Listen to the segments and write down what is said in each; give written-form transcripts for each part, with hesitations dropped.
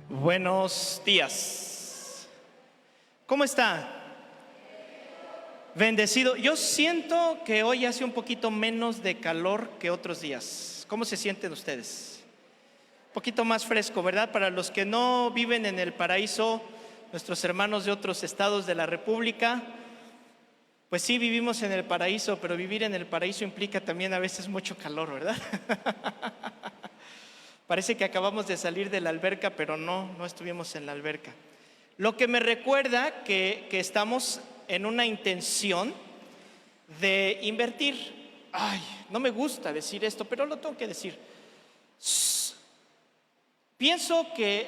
Buenos días. ¿Cómo está? Bendecido. Yo siento que hoy hace un poquito menos de calor que otros días. ¿Cómo se sienten ustedes? Un poquito más fresco, ¿verdad? Para los que no viven en el paraíso, nuestros hermanos de otros estados de la República, pues sí vivimos en el paraíso, pero vivir en el paraíso implica también a veces mucho calor, ¿verdad? Parece que acabamos de salir de la alberca, pero no estuvimos en la alberca. Lo que me recuerda que estamos en una intención de invertir. Ay, no me gusta decir esto, pero lo tengo que decir. Pienso que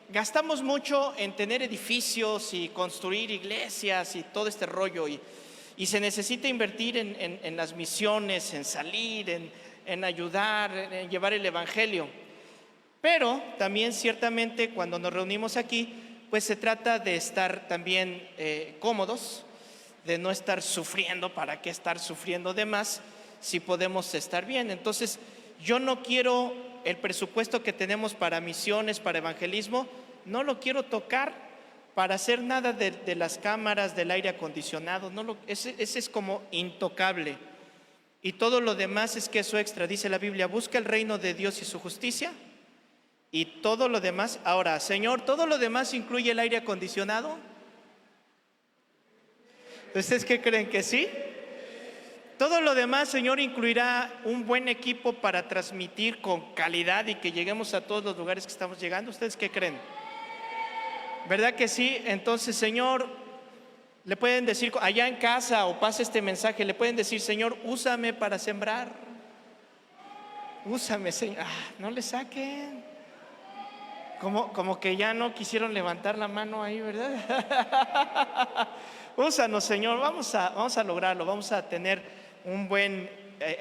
gastamos mucho en tener edificios y construir iglesias y todo este rollo, y se necesita invertir en las misiones, en salir, en ayudar, en llevar el evangelio. Pero también ciertamente cuando nos reunimos aquí, pues se trata de estar también cómodos, de no estar sufriendo. ¿Para qué estar sufriendo de más si podemos estar bien? Entonces, yo no quiero el presupuesto que tenemos para misiones, para evangelismo, no lo quiero tocar para hacer nada de las cámaras, del aire acondicionado. Ese es como intocable. Y todo lo demás es queso extra. Dice la Biblia: busca el reino de Dios y su justicia, y todo lo demás. Ahora, Señor, ¿todo lo demás incluye el aire acondicionado? ¿Ustedes qué creen, que sí? Todo lo demás, Señor, incluirá un buen equipo para transmitir con calidad y que lleguemos a todos los lugares que estamos llegando. ¿Ustedes qué creen? ¿Verdad que sí? Entonces, Señor, le pueden decir allá en casa, o pase este mensaje, le pueden decir: Señor, úsame para sembrar. Úsame, Señor. No le saquen. Como que ya no quisieron levantar la mano ahí, ¿verdad? Úsanos, Señor, vamos a lograrlo. Vamos a tener un buen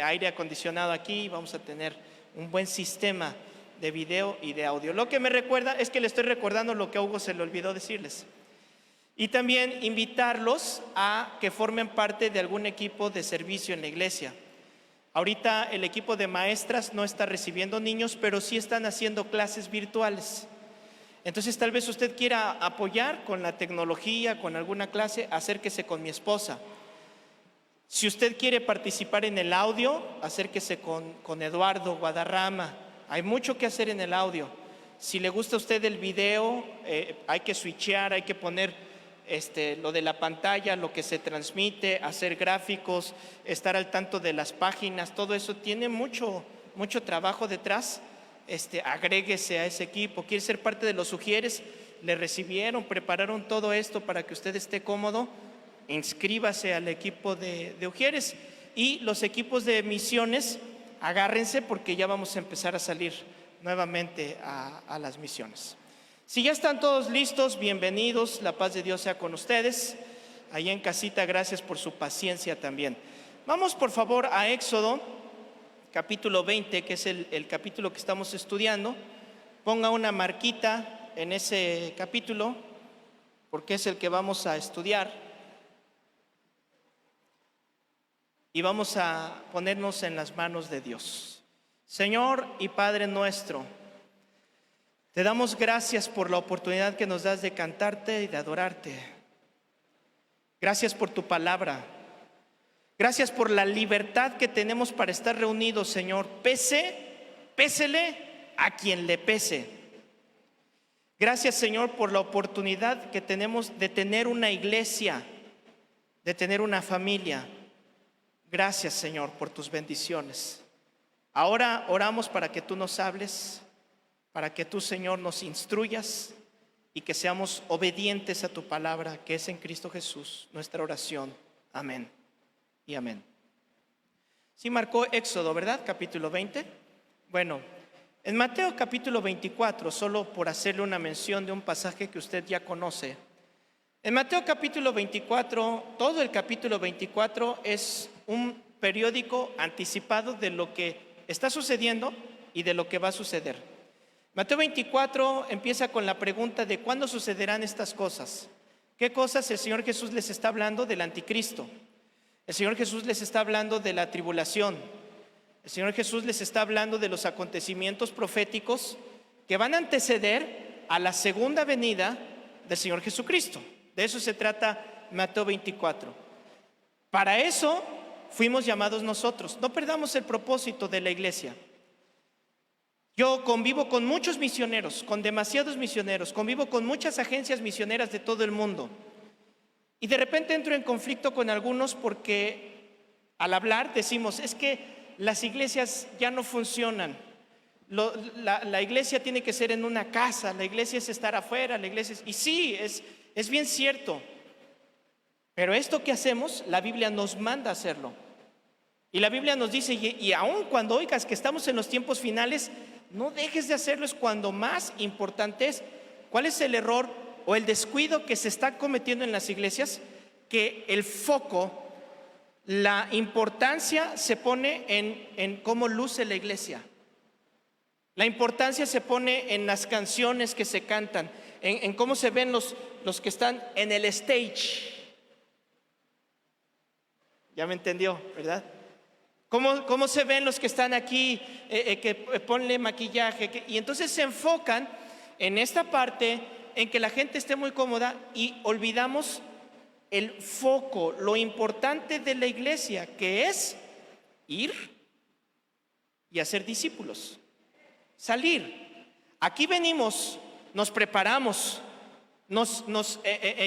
aire acondicionado aquí, vamos a tener un buen sistema de video y de audio. Lo que me recuerda es que le estoy recordando lo que a Hugo se le olvidó decirles. Y también invitarlos a que formen parte de algún equipo de servicio en la iglesia. Ahorita el equipo de maestras no está recibiendo niños, pero sí están haciendo clases virtuales. Entonces tal vez usted quiera apoyar con la tecnología, con alguna clase, acérquese con mi esposa. Si usted quiere participar en el audio, acérquese con Eduardo Guadarrama. Hay mucho que hacer en el audio. Si le gusta a usted el video, hay que switchear, hay que poner lo de la pantalla, lo que se transmite, hacer gráficos, estar al tanto de las páginas. Todo eso tiene mucho trabajo detrás. Agréguese a ese equipo. ¿Quiere ser parte de los Ujieres? Le recibieron, prepararon todo esto para que usted esté cómodo. Inscríbase al equipo de Ujieres. Y los equipos de misiones, agárrense, porque ya vamos a empezar a salir nuevamente a las misiones. Si ya están todos listos, bienvenidos. La paz de Dios sea con ustedes. Allá en casita, gracias por su paciencia también. Vamos por favor a Éxodo capítulo 20, que es el capítulo que estamos estudiando. Ponga una marquita en ese capítulo, porque es el que vamos a estudiar. Y vamos a ponernos en las manos de Dios. Señor y Padre nuestro, te damos gracias por la oportunidad que nos das de cantarte y de adorarte. Gracias por tu palabra. Gracias por la libertad que tenemos para estar reunidos, Señor. Pésele a quien le pese. Gracias, Señor, por la oportunidad que tenemos de tener una iglesia, de tener una familia. Gracias, Señor, por tus bendiciones. Ahora oramos para que tú nos hables, para que tú, Señor, nos instruyas y que seamos obedientes a tu palabra, que es en Cristo Jesús, nuestra oración. Amén y amén. Sí marcó Éxodo, ¿verdad? Capítulo 20. Bueno, en Mateo capítulo 24, solo por hacerle una mención de un pasaje que usted ya conoce. En Mateo capítulo 24, todo el capítulo 24 es un periódico anticipado de lo que está sucediendo y de lo que va a suceder. Mateo 24 empieza con la pregunta de cuándo sucederán estas cosas. ¿Qué cosas? El Señor Jesús les está hablando del anticristo. El Señor Jesús les está hablando de la tribulación. El Señor Jesús les está hablando de los acontecimientos proféticos que van a anteceder a la segunda venida del Señor Jesucristo. De eso se trata Mateo 24. Para eso fuimos llamados nosotros. No perdamos el propósito de la iglesia. Yo convivo con muchos misioneros, con demasiados misioneros, convivo con muchas agencias misioneras de todo el mundo. Y de repente entro en conflicto con algunos porque al hablar decimos, es que las iglesias ya no funcionan. La iglesia tiene que ser en una casa, la iglesia es estar afuera, la iglesia es... Y sí, es bien cierto. Pero esto que hacemos, la Biblia nos manda a hacerlo. Y la Biblia nos dice, y aun cuando oigas que estamos en los tiempos finales, no dejes de hacerlo, es cuando más importante es. ¿Cuál es el error o el descuido que se está cometiendo en las iglesias? Que el foco, la importancia se pone en cómo luce la iglesia. La importancia se pone en las canciones que se cantan, en cómo se ven los que están en el stage. Ya me entendió, ¿verdad? ¿Cómo se ven los que están aquí, que ponle maquillaje? Y entonces se enfocan en esta parte, en que la gente esté muy cómoda y olvidamos el foco, lo importante de la iglesia, que es ir y hacer discípulos. Salir. Aquí venimos, nos preparamos, nos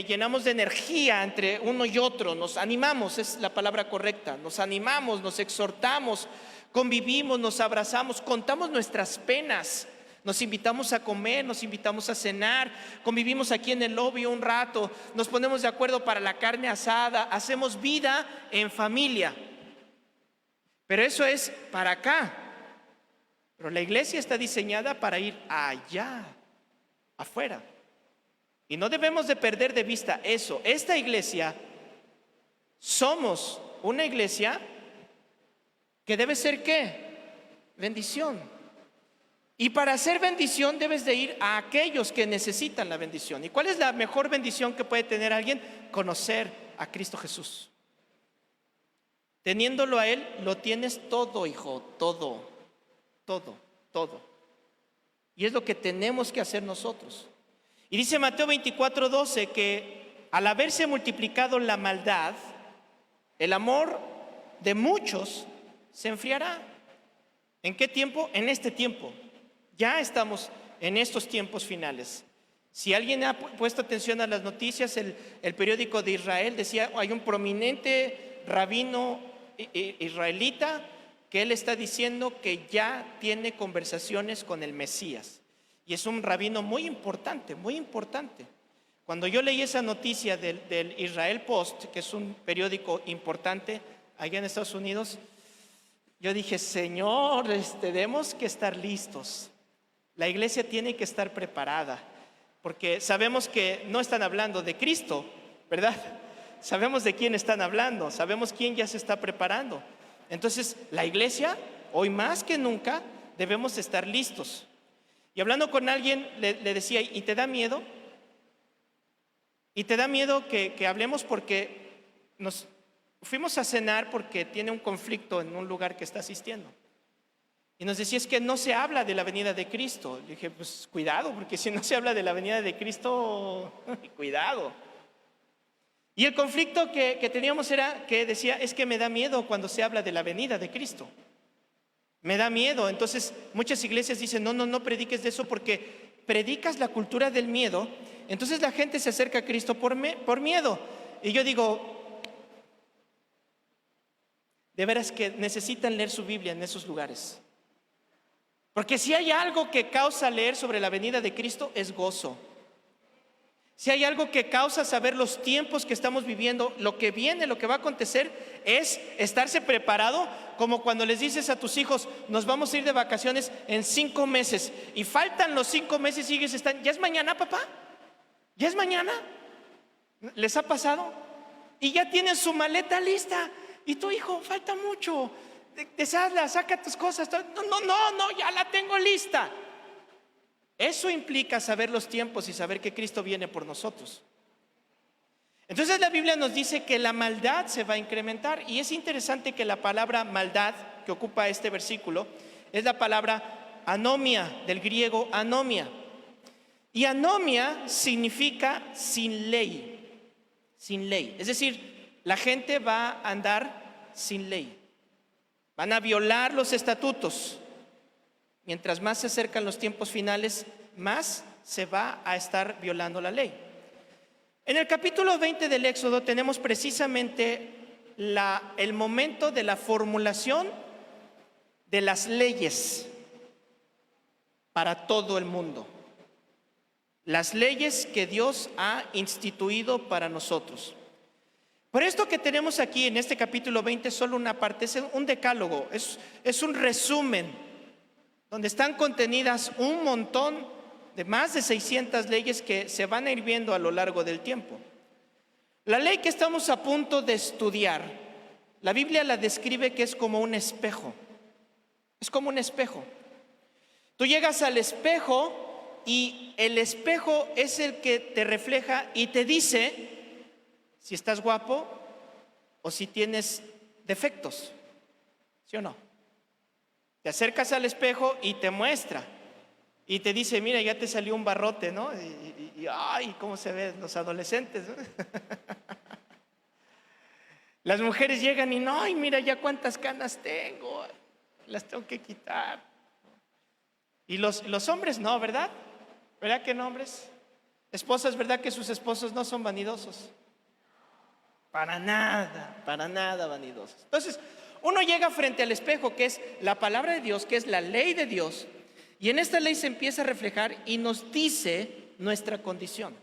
llenamos de energía entre uno y otro, nos animamos, es la palabra correcta, nos animamos, nos exhortamos, convivimos, nos abrazamos, contamos nuestras penas, nos invitamos a comer, nos invitamos a cenar, convivimos aquí en el lobby un rato, nos ponemos de acuerdo para la carne asada, hacemos vida en familia. Pero eso es para acá. Pero la iglesia está diseñada para ir allá, afuera. Y no debemos de perder de vista eso. Esta iglesia, somos una iglesia que debe ser ¿qué? Bendición. Y para hacer bendición debes de ir a aquellos que necesitan la bendición. ¿Y cuál es la mejor bendición que puede tener alguien? Conocer a Cristo Jesús. Teniéndolo a Él, lo tienes todo, hijo, todo. Y es lo que tenemos que hacer nosotros. Y dice Mateo 24:12 que al haberse multiplicado la maldad, el amor de muchos se enfriará. ¿En qué tiempo? En este tiempo. Ya estamos en estos tiempos finales. Si alguien ha puesto atención a las noticias, el periódico de Israel decía, hay un prominente rabino israelita que él está diciendo que ya tiene conversaciones con el Mesías. Y es un rabino muy importante, muy importante. Cuando yo leí esa noticia del Israel Post, que es un periódico importante allá en Estados Unidos, yo dije, Señor, tenemos que estar listos. La iglesia tiene que estar preparada, porque sabemos que no están hablando de Cristo, ¿verdad? Sabemos de quién están hablando, sabemos quién ya se está preparando. Entonces, la iglesia, hoy más que nunca, debemos estar listos. Y hablando con alguien, le decía, ¿y te da miedo? Y te da miedo que hablemos porque nos fuimos a cenar porque tiene un conflicto en un lugar que está asistiendo. Y nos decía, es que no se habla de la venida de Cristo. Le dije, pues cuidado, porque si no se habla de la venida de Cristo, cuidado. Y el conflicto que teníamos era que decía, es que me da miedo cuando se habla de la venida de Cristo. Me da miedo. Entonces muchas iglesias dicen, no prediques de eso porque predicas la cultura del miedo. Entonces la gente se acerca a Cristo por miedo. Y yo digo, de veras que necesitan leer su Biblia en esos lugares. Porque si hay algo que causa leer sobre la venida de Cristo, es gozo. Si hay algo que causa saber los tiempos que estamos viviendo, lo que viene, lo que va a acontecer, es estarse preparado, como cuando les dices a tus hijos, nos vamos a ir de vacaciones en 5 meses, y faltan los 5 meses y ellos están, ¿ya es mañana, papá? ¿Ya es mañana? ¿Les ha pasado? Y ya tienen su maleta lista, y tu hijo, falta mucho, deshazla, saca tus cosas. No, ya la tengo lista. Eso implica saber los tiempos y saber que Cristo viene por nosotros. Entonces la Biblia nos dice que la maldad se va a incrementar, y es interesante que la palabra maldad que ocupa este versículo es la palabra anomia, del griego anomia. Y anomia significa sin ley, sin ley. Es decir, la gente va a andar sin ley, van a violar los estatutos. Mientras más se acercan los tiempos finales, más se va a estar violando la ley. En el capítulo 20 del Éxodo tenemos precisamente el momento de la formulación de las leyes para todo el mundo. Las leyes que Dios ha instituido para nosotros. Por esto que tenemos aquí en este capítulo 20 es solo una parte, es un decálogo, es un resumen, donde están contenidas un montón de más de 600 leyes que se van a ir viendo a lo largo del tiempo. La ley que estamos a punto de estudiar, la Biblia la describe que es como un espejo. Es como un espejo. Tú llegas al espejo y el espejo es el que te refleja y te dice si estás guapo o si tienes defectos. ¿Sí o no? Te acercas al espejo y te muestra. Y te dice, mira, ya te salió un barrote, ¿no? Y ay, ¿cómo se ven los adolescentes, ¿no? Las mujeres llegan y no, ay, mira ya cuántas canas tengo, las tengo que quitar. Y los hombres no, ¿verdad? ¿Verdad que no, hombres? Esposas, ¿verdad que sus esposos no son vanidosos? Para nada vanidosos. Entonces, uno llega frente al espejo, que es la palabra de Dios, que es la ley de Dios, y en esta ley se empieza a reflejar y nos dice nuestra condición.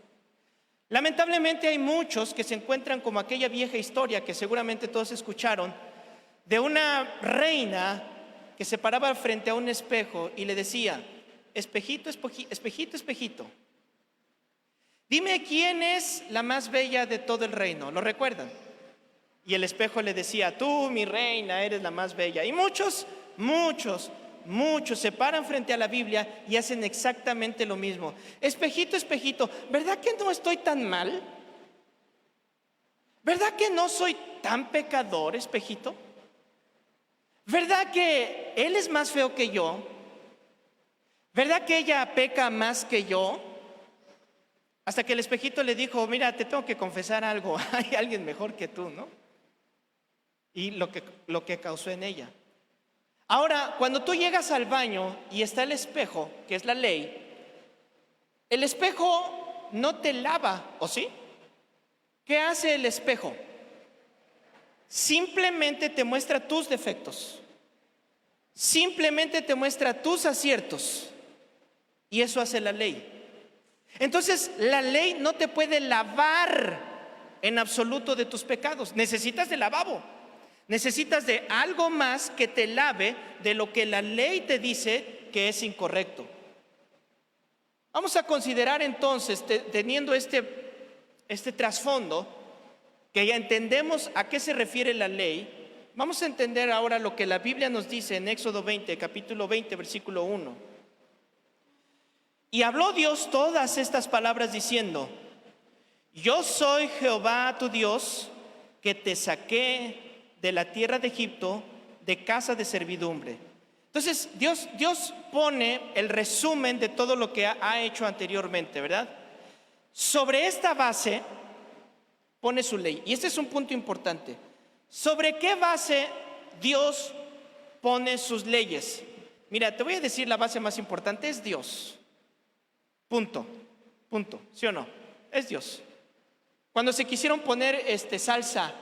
Lamentablemente hay muchos que se encuentran como aquella vieja historia que seguramente todos escucharon, de una reina que se paraba frente a un espejo y le decía, espejito, espejito, espejito, dime quién es la más bella de todo el reino. ¿Lo recuerdan? Y el espejo le decía, tú, mi reina, eres la más bella. Y muchos se paran frente a la Biblia y hacen exactamente lo mismo. Espejito, espejito, ¿verdad que no estoy tan mal? ¿Verdad que no soy tan pecador, espejito? ¿Verdad que él es más feo que yo? ¿Verdad que ella peca más que yo? Hasta que el espejito le dijo, mira, te tengo que confesar algo, hay alguien mejor que tú, ¿no? Y lo que causó en ella. Ahora, cuando tú llegas al baño y está el espejo, que es la ley, el espejo no te lava, ¿o sí? ¿Qué hace el espejo? Simplemente te muestra tus defectos, simplemente te muestra tus aciertos, y eso hace la ley. Entonces, la ley no te puede lavar en absoluto de tus pecados. Necesitas de lavabo. Necesitas de algo más que te lave de lo que la ley te dice que es incorrecto. Vamos a considerar entonces, teniendo este trasfondo, que ya entendemos a qué se refiere la ley, vamos a entender ahora lo que la Biblia nos dice en Éxodo 20, capítulo 20, versículo 1. Y habló Dios todas estas palabras diciendo, yo soy Jehová tu Dios, que te saqué de la tierra de Egipto, de casa de servidumbre. Entonces Dios pone el resumen de todo lo que ha hecho anteriormente, ¿verdad? Sobre esta base pone su ley. Y este es un punto importante. ¿Sobre qué base Dios pone sus leyes? Mira, te voy a decir la base más importante, es Dios. Punto, ¿sí o no? Es Dios. Cuando se quisieron poner salsa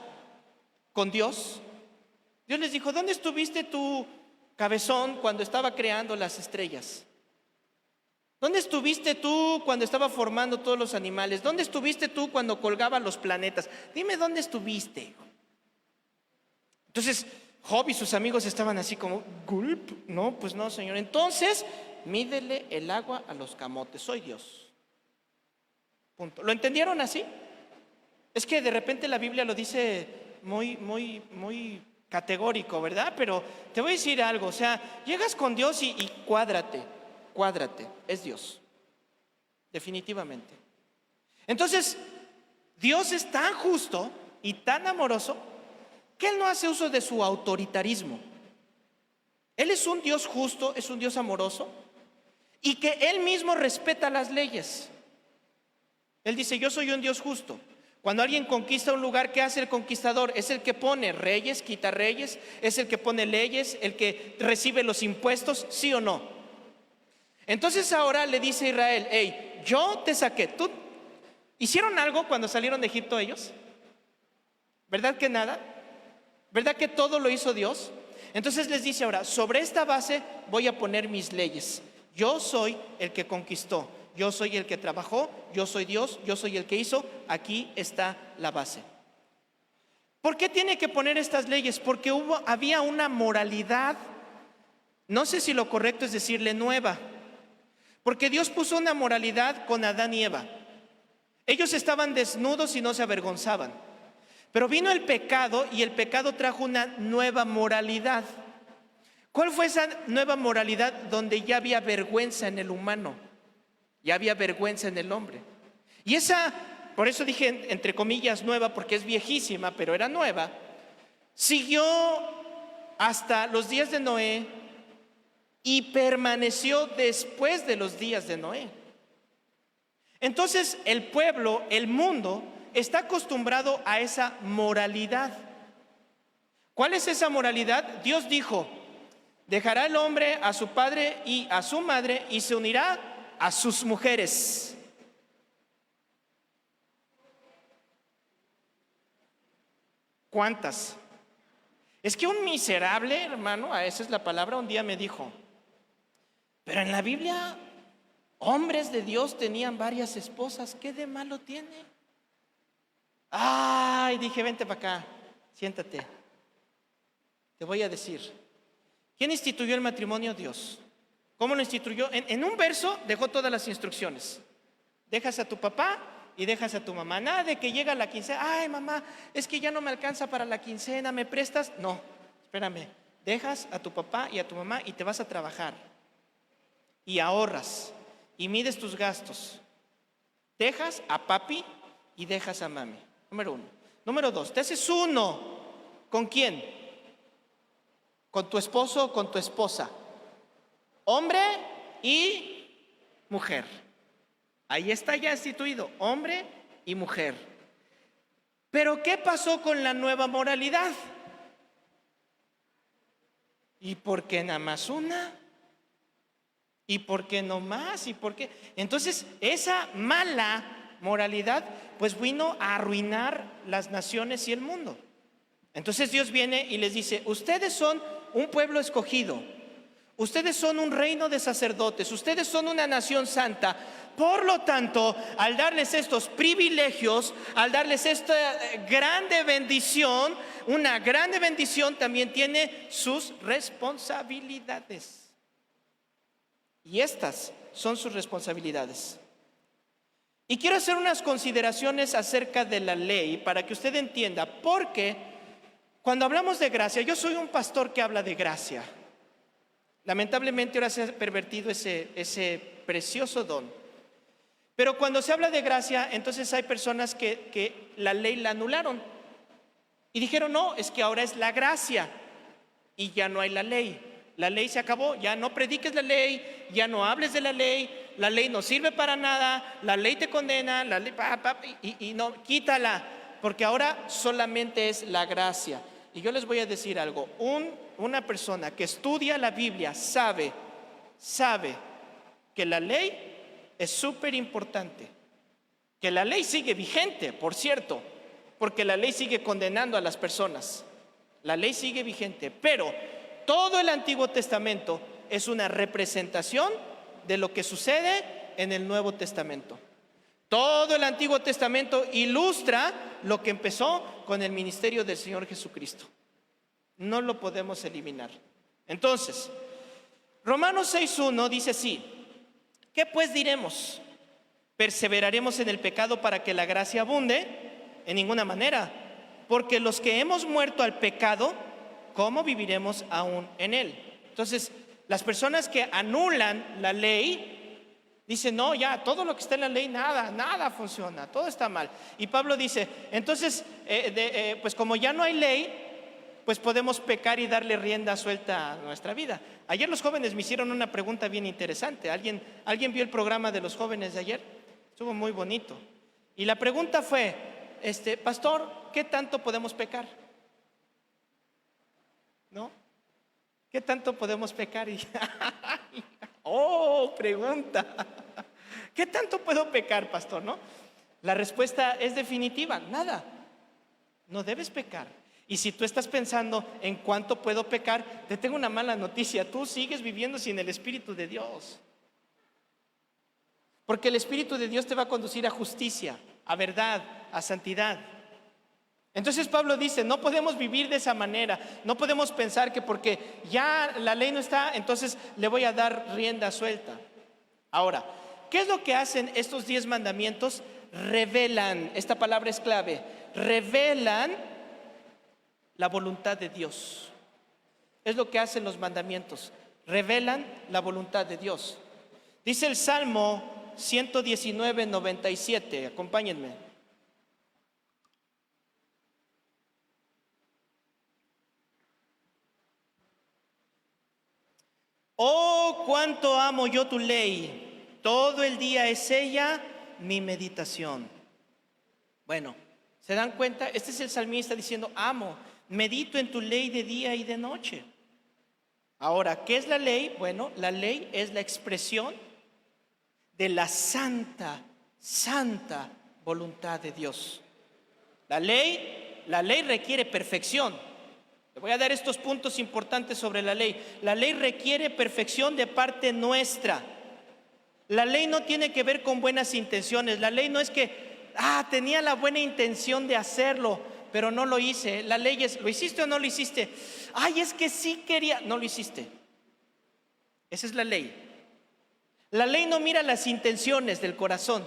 con Dios, Dios les dijo, ¿dónde estuviste tú, cabezón, cuando estaba creando las estrellas? ¿Dónde estuviste tú cuando estaba formando todos los animales? ¿Dónde estuviste tú cuando colgaba los planetas? Dime dónde estuviste. Entonces Job y sus amigos estaban así como, gulp, no, pues no, Señor. Entonces, mídele el agua a los camotes, soy Dios. Punto. ¿Lo entendieron así? Es que de repente la Biblia lo dice muy categórico, ¿verdad? Pero te voy a decir algo, o sea, llegas con Dios y cuádrate, es Dios. definitivamente. Entonces, Dios es tan justo y tan amoroso que Él no hace uso de su autoritarismo. Él es un Dios justo, es un Dios amoroso y que Él mismo respeta las leyes. Él dice: yo soy un Dios justo. Cuando alguien conquista un lugar, ¿qué hace el conquistador? Es el que pone reyes, quita reyes, es el que pone leyes, el que recibe los impuestos, ¿sí o no? Entonces ahora le dice a Israel: hey, yo te saqué. ¿Tú hicieron algo cuando salieron de Egipto ellos? ¿Verdad que nada? ¿Verdad que todo lo hizo Dios? Entonces les dice ahora: sobre esta base voy a poner mis leyes. Yo soy el que conquistó, yo soy el que trabajó, yo soy Dios, yo soy el que hizo. Aquí está la base. ¿Por qué tiene que poner estas leyes? Porque había una moralidad, no sé si lo correcto es decirle nueva, porque Dios puso una moralidad con Adán y Eva. Ellos estaban desnudos y no se avergonzaban. Pero vino el pecado y el pecado trajo una nueva moralidad. ¿Cuál fue esa nueva moralidad? Donde ya había vergüenza en el humano, ya había vergüenza en el hombre. Y esa, por eso dije entre comillas nueva, porque es viejísima, pero era nueva, siguió hasta los días de Noé y permaneció después de los días de Noé. Entonces el pueblo, el mundo, está acostumbrado a esa moralidad. ¿Cuál es esa moralidad? Dios dijo: dejará el hombre a su padre y a su madre y se unirá a sus mujeres. ¿Cuántas? Es que un miserable, hermano, a esa es la palabra, un día me dijo: pero en la Biblia hombres de Dios tenían varias esposas, ¿qué de malo tiene? Ay, dije: vente para acá, siéntate. Te voy a decir. ¿Quién instituyó el matrimonio? Dios. ¿Cómo lo instituyó? En un verso dejó todas las instrucciones. Dejas a tu papá y dejas a tu mamá. Nada de que llega la quincena: ay, mamá, es que ya no me alcanza para la quincena, ¿me prestas? No, espérame. Dejas a tu papá y a tu mamá y te vas a trabajar. Y ahorras y mides tus gastos. Dejas a papi y dejas a mami. Número 1. Número 2, te haces uno. ¿Con quién? Con tu esposo o con tu esposa. Hombre y mujer. Ahí está ya instituido, hombre y mujer. Pero ¿qué pasó con la nueva moralidad? ¿Y por qué nada más una? ¿Y por qué no más? ¿Y por qué? Entonces esa mala moralidad pues vino a arruinar las naciones y el mundo. Entonces Dios viene y les dice: ustedes son un pueblo escogido, ustedes son un reino de sacerdotes, ustedes son una nación santa. Por lo tanto, al darles estos privilegios, al darles esta grande bendición, una grande bendición también tiene sus responsabilidades. Y estas son sus responsabilidades. Y quiero hacer unas consideraciones acerca de la ley para que usted entienda, porque cuando hablamos de gracia, yo soy un pastor que habla de gracia. Lamentablemente ahora se ha pervertido ese precioso don. Pero cuando se habla de gracia, entonces hay personas que la ley la anularon y dijeron: no, es que ahora es la gracia y ya no hay la ley. La ley se acabó, ya no prediques la ley, ya no hables de la ley no sirve para nada, la ley te condena, la ley, y no, quítala, porque ahora solamente es la gracia. Y yo les voy a decir algo: una persona que estudia la Biblia sabe que la ley es súper importante, que la ley sigue vigente, por cierto, porque la ley sigue condenando a las personas. La ley sigue vigente, pero todo el Antiguo Testamento es una representación de lo que sucede en el Nuevo Testamento. Todo el Antiguo Testamento ilustra lo que empezó con el ministerio del Señor Jesucristo. No lo podemos eliminar. Entonces, Romanos 6:1 dice así: ¿qué pues diremos? ¿Perseveraremos en el pecado para que la gracia abunde? En ninguna manera, porque los que hemos muerto al pecado, ¿cómo viviremos aún en él? Entonces, las personas que anulan la ley Dice, no, ya, todo lo que está en la ley, nada funciona, todo está mal. Y Pablo dice, entonces, pues como ya no hay ley, pues podemos pecar y darle rienda suelta a nuestra vida. Ayer los jóvenes me hicieron una pregunta bien interesante. ¿Alguien vio el programa de los jóvenes de ayer? Estuvo muy bonito. Y la pregunta fue, pastor, ¿qué tanto podemos pecar? ¿No? ¿Qué tanto podemos pecar? Y oh, pregunta. ¿Qué tanto puedo pecar, pastor? ¿No? La respuesta es definitiva, nada. No debes pecar. Y si tú estás pensando en cuánto puedo pecar, te tengo una mala noticia. Tú sigues viviendo sin el Espíritu de Dios. Porque el Espíritu de Dios te va a conducir a justicia, a verdad, a santidad. Entonces Pablo dice, no podemos vivir de esa manera. No podemos pensar que porque ya la ley no está, entonces le voy a dar rienda suelta. Ahora, ¿qué es lo que hacen estos 10 mandamientos? Revelan, esta palabra es clave, revelan la voluntad de Dios. Es lo que hacen los mandamientos, revelan la voluntad de Dios. Dice el Salmo 119:97, acompáñenme. Oh, cuánto amo yo tu ley, todo el día es ella mi meditación. Bueno, ¿se dan cuenta? Este es el salmista diciendo, amo, medito en tu ley de día y de noche. Ahora, ¿qué es la ley? Bueno, la ley es la expresión de la santa voluntad de Dios. La ley requiere perfección. Le voy a dar estos puntos importantes sobre la ley. La ley requiere perfección de parte nuestra. La ley no tiene que ver con buenas intenciones. La ley no es que, tenía la buena intención de hacerlo, pero no lo hice. La ley es, ¿lo hiciste o no lo hiciste? Es que sí quería, no lo hiciste. Esa es la ley. La ley no mira las intenciones del corazón.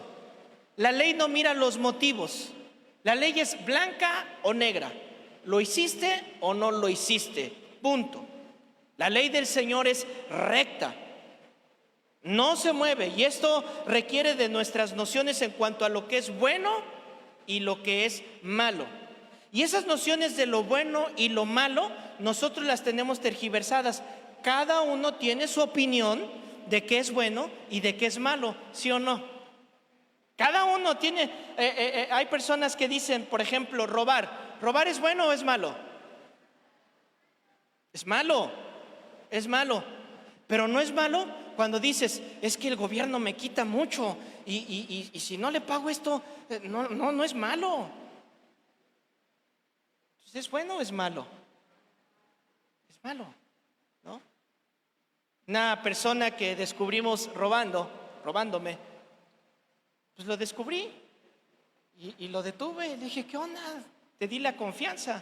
La ley no mira los motivos. La ley es blanca o negra. ¿Lo hiciste o no lo hiciste? Punto. La ley del Señor es recta, no se mueve, y esto requiere de nuestras nociones en cuanto a lo que es bueno y lo que es malo. Y esas nociones de lo bueno y lo malo, nosotros las tenemos tergiversadas. Cada uno tiene su opinión de qué es bueno y de qué es malo, ¿sí o no? Cada uno tiene, hay personas que dicen, por ejemplo, robar. ¿Robar es bueno o es malo? Es malo, es malo. Pero no es malo cuando dices, es que el gobierno me quita mucho y si no le pago esto, no es malo. Entonces, ¿es bueno o es malo? Es malo, ¿no? Una persona que descubrimos robándome, pues lo descubrí y lo detuve. Le dije, ¿qué onda? Te di la confianza.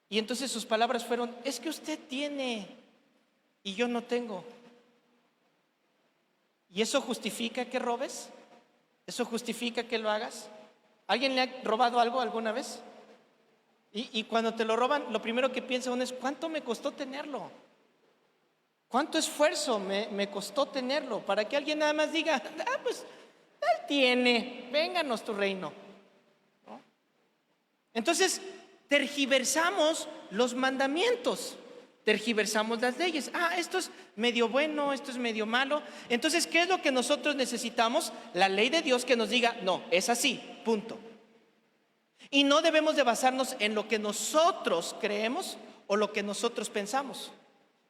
Y entonces sus palabras fueron, es que usted tiene y yo no tengo. ¿Y eso justifica que robes? ¿Eso justifica que lo hagas? ¿Alguien le ha robado algo alguna vez? Y cuando te lo roban, lo primero que piensa uno es, ¿cuánto me costó tenerlo? ¿Cuánto esfuerzo me costó tenerlo? Para que alguien nada más diga, pues él tiene, vénganos tu reino, ¿no? Entonces, tergiversamos los mandamientos, tergiversamos las leyes. Esto es medio bueno, esto es medio malo. Entonces, ¿qué es lo que nosotros necesitamos? La ley de Dios que nos diga, no, es así, punto. Y no debemos de basarnos en lo que nosotros creemos o lo que nosotros pensamos.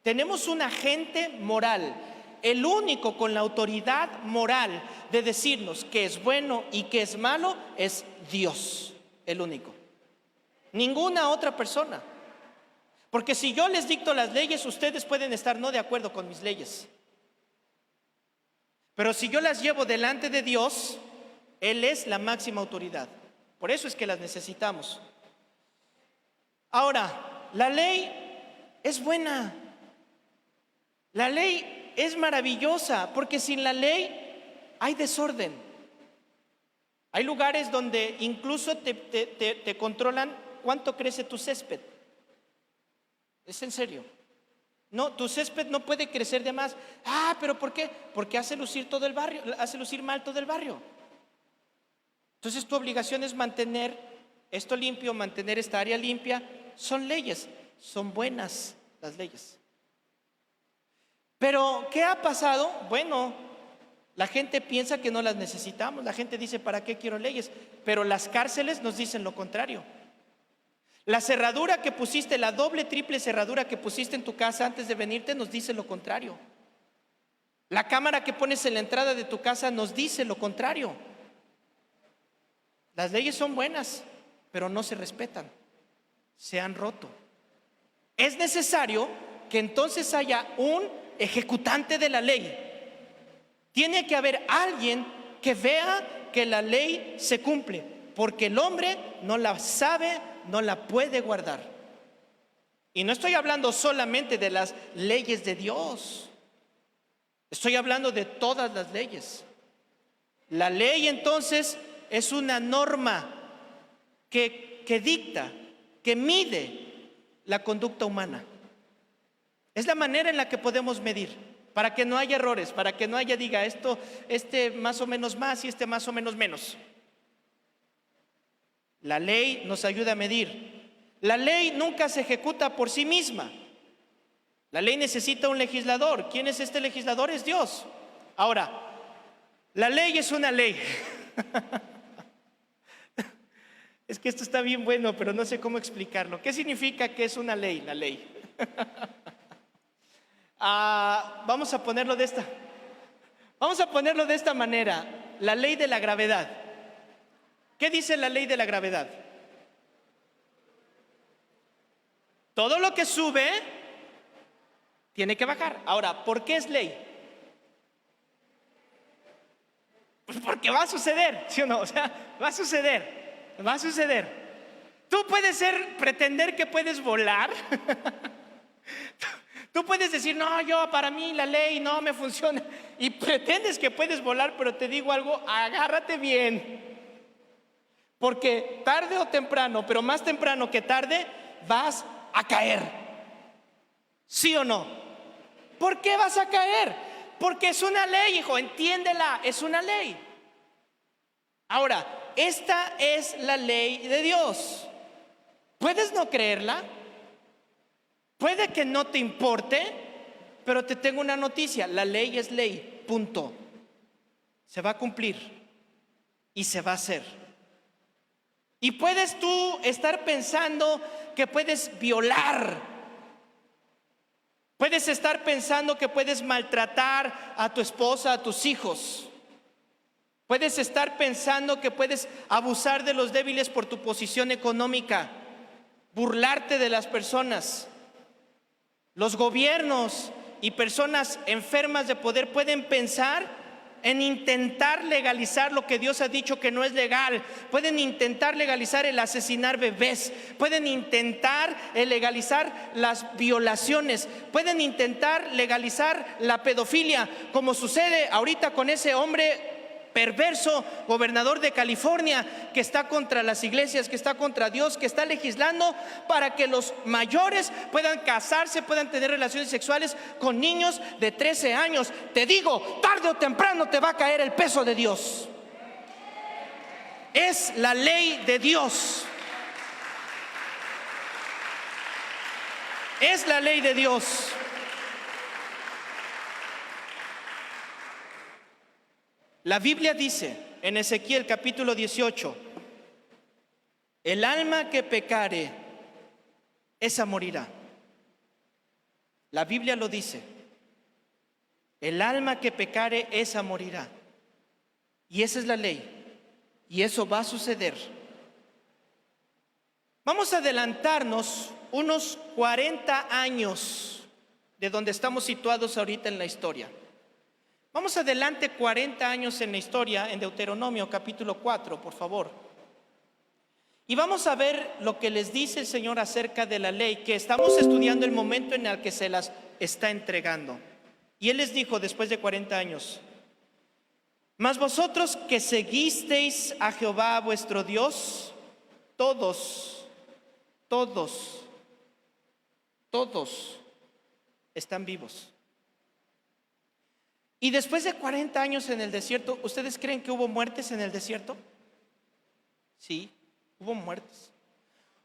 Tenemos un agente moral, el único con la autoridad moral de decirnos qué es bueno y qué es malo es Dios, el único. Ninguna otra persona. Porque si yo les dicto las leyes, ustedes pueden estar no de acuerdo con mis leyes. Pero si yo las llevo delante de Dios, Él es la máxima autoridad. Por eso es que las necesitamos. Ahora, la ley es buena. La ley es maravillosa, porque sin la ley hay desorden. Hay lugares donde incluso te controlan cuánto crece tu césped. Es en serio. No, tu césped no puede crecer de más. Ah, pero ¿por qué? Porque hace lucir todo el barrio, hace lucir mal todo el barrio. Entonces tu obligación es mantener esto limpio, mantener esta área limpia. Son leyes, son buenas las leyes. Pero ¿qué ha pasado? Bueno, la gente piensa que no las necesitamos. La gente dice, ¿para qué quiero leyes? Pero las cárceles nos dicen lo contrario. La cerradura que pusiste, la doble, triple cerradura que pusiste en tu casa antes de venirte nos dice lo contrario. La cámara que pones en la entrada de tu casa nos dice lo contrario. Las leyes son buenas, pero no se respetan. Se han roto. Es necesario que entonces haya un ejecutante de la ley. Tiene que haber alguien que vea que la ley se cumple, porque el hombre no la sabe, no la puede guardar. Y no estoy hablando solamente de las leyes de Dios, estoy hablando de todas las leyes. La ley entonces es una norma que dicta, que mide la conducta humana. Es la manera en la que podemos medir, para que no haya errores, para que no haya, diga, esto, este más o menos más y este más o menos menos. La ley nos ayuda a medir. La ley nunca se ejecuta por sí misma. La ley necesita un legislador. ¿Quién es este legislador? Es Dios. Ahora, la ley es una ley. Es que esto está bien bueno, pero no sé cómo explicarlo. ¿Qué significa que es una ley? La ley. Vamos a ponerlo de esta manera. La ley de la gravedad. ¿Qué dice la ley de la gravedad? Todo lo que sube tiene que bajar. Ahora, ¿por qué es ley? Pues porque va a suceder, ¿sí o no? O sea, va a suceder. Tú puedes pretender que puedes volar. Tú puedes decir, no, para mí la ley no me funciona. Y pretendes que puedes volar, pero te digo algo, agárrate bien. Porque tarde o temprano, pero más temprano que tarde, vas a caer. ¿Sí o no? ¿Por qué vas a caer? Porque es una ley, hijo, entiéndela, es una ley. Ahora, esta es la ley de Dios. ¿Puedes no creerla? Puede que no te importe, pero te tengo una noticia: la ley es ley, punto. Se va a cumplir y se va a hacer. Y puedes tú estar pensando que puedes violar, puedes estar pensando que puedes maltratar a tu esposa, a tus hijos, puedes estar pensando que puedes abusar de los débiles por tu posición económica, burlarte de las personas. Los gobiernos y personas enfermas de poder pueden pensar en intentar legalizar lo que Dios ha dicho que no es legal. Pueden intentar legalizar el asesinar bebés, pueden intentar legalizar las violaciones, pueden intentar legalizar la pedofilia, como sucede ahorita con ese hombre perverso, gobernador de California, que está contra las iglesias, que está contra Dios, que está legislando para que los mayores puedan casarse, puedan tener relaciones sexuales con niños de 13 años. Te digo, tarde o temprano te va a caer el peso de Dios. Es la ley de Dios. Es la ley de Dios. La Biblia dice en Ezequiel capítulo 18: el alma que pecare, esa morirá. La Biblia lo dice: el alma que pecare, esa morirá. Y esa es la ley, y eso va a suceder. Vamos a adelantarnos unos 40 años de donde estamos situados ahorita en la historia. Vamos adelante 40 años en la historia, en Deuteronomio capítulo 4, por favor. Y vamos a ver lo que les dice el Señor acerca de la ley, que estamos estudiando el momento en el que se las está entregando. Y Él les dijo después de 40 años: mas vosotros que seguisteis a Jehová vuestro Dios, todos están vivos. Y después de 40 años en el desierto, ¿ustedes creen que hubo muertes en el desierto? Sí, hubo muertes.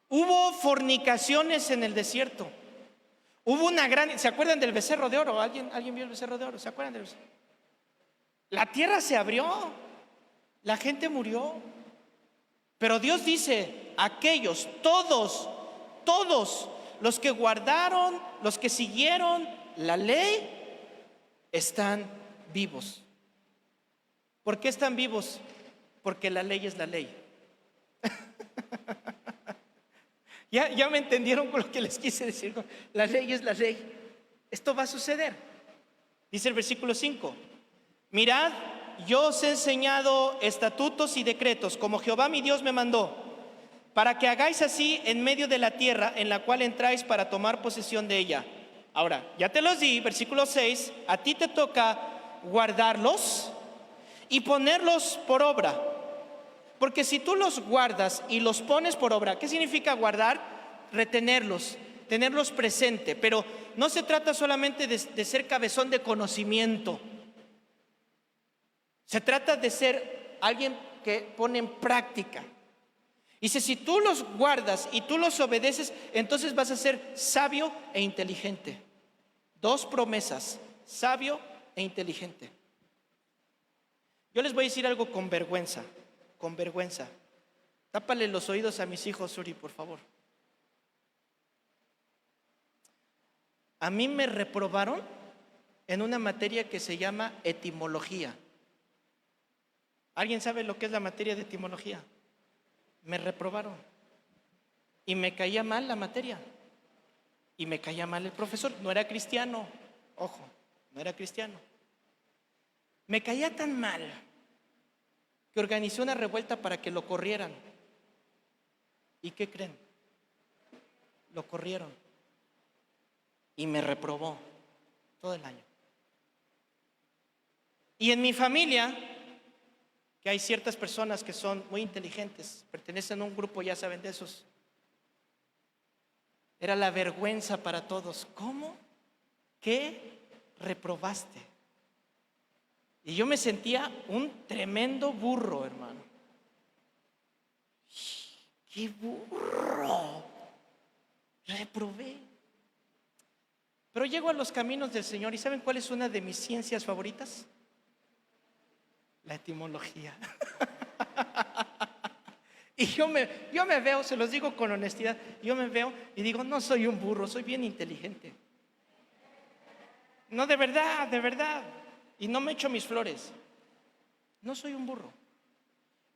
Hubo fornicaciones en el desierto. Hubo una gran... ¿Se acuerdan del becerro de oro? ¿Alguien vio el becerro de oro? ¿Se acuerdan del becerro? La tierra se abrió, la gente murió. Pero Dios dice, aquellos, todos los que guardaron, los que siguieron la ley, están vivos. ¿Por qué están vivos? Porque la ley es la ley. Ya me entendieron con lo que les quise decir. La ley es la ley. Esto va a suceder. Dice el versículo 5: mirad, yo os he enseñado estatutos y decretos, como Jehová mi Dios me mandó, para que hagáis así en medio de la tierra en la cual entráis para tomar posesión de ella. Ahora, ya te los di, versículo 6, a ti te toca guardarlos y ponerlos por obra. Porque si tú los guardas y los pones por obra, ¿qué significa guardar? Retenerlos, tenerlos presente. Pero no se trata solamente de ser cabezón de conocimiento. Se trata de ser alguien que pone en práctica. Dice, si tú los guardas y tú los obedeces, entonces vas a ser sabio e inteligente. Dos promesas, sabio e inteligente. Yo les voy a decir algo con vergüenza. Con vergüenza. Tápale los oídos a mis hijos, Suri, por favor. A mí me reprobaron en una materia que se llama etimología. ¿Alguien sabe lo que es la materia de etimología? Me reprobaron. Y me caía mal la materia. Y me caía mal el profesor. No era cristiano. Ojo, no era cristiano. Me caía tan mal que organizó una revuelta para que lo corrieran. ¿Y qué creen? Lo corrieron. Y me reprobó todo el año. Y en mi familia, que hay ciertas personas que son muy inteligentes, pertenecen a un grupo, ya saben de esos, era la vergüenza para todos. ¿Cómo? ¿Qué reprobaste? Y yo me sentía un tremendo burro, hermano. ¡Qué burro! Reprobé. Pero llego a los caminos del Señor y ¿saben cuál es una de mis ciencias favoritas? La etimología. Y yo me veo, se los digo con honestidad, yo me veo y digo, no soy un burro, soy bien inteligente. No, de verdad, de verdad. Y no me echo mis flores. No soy un burro.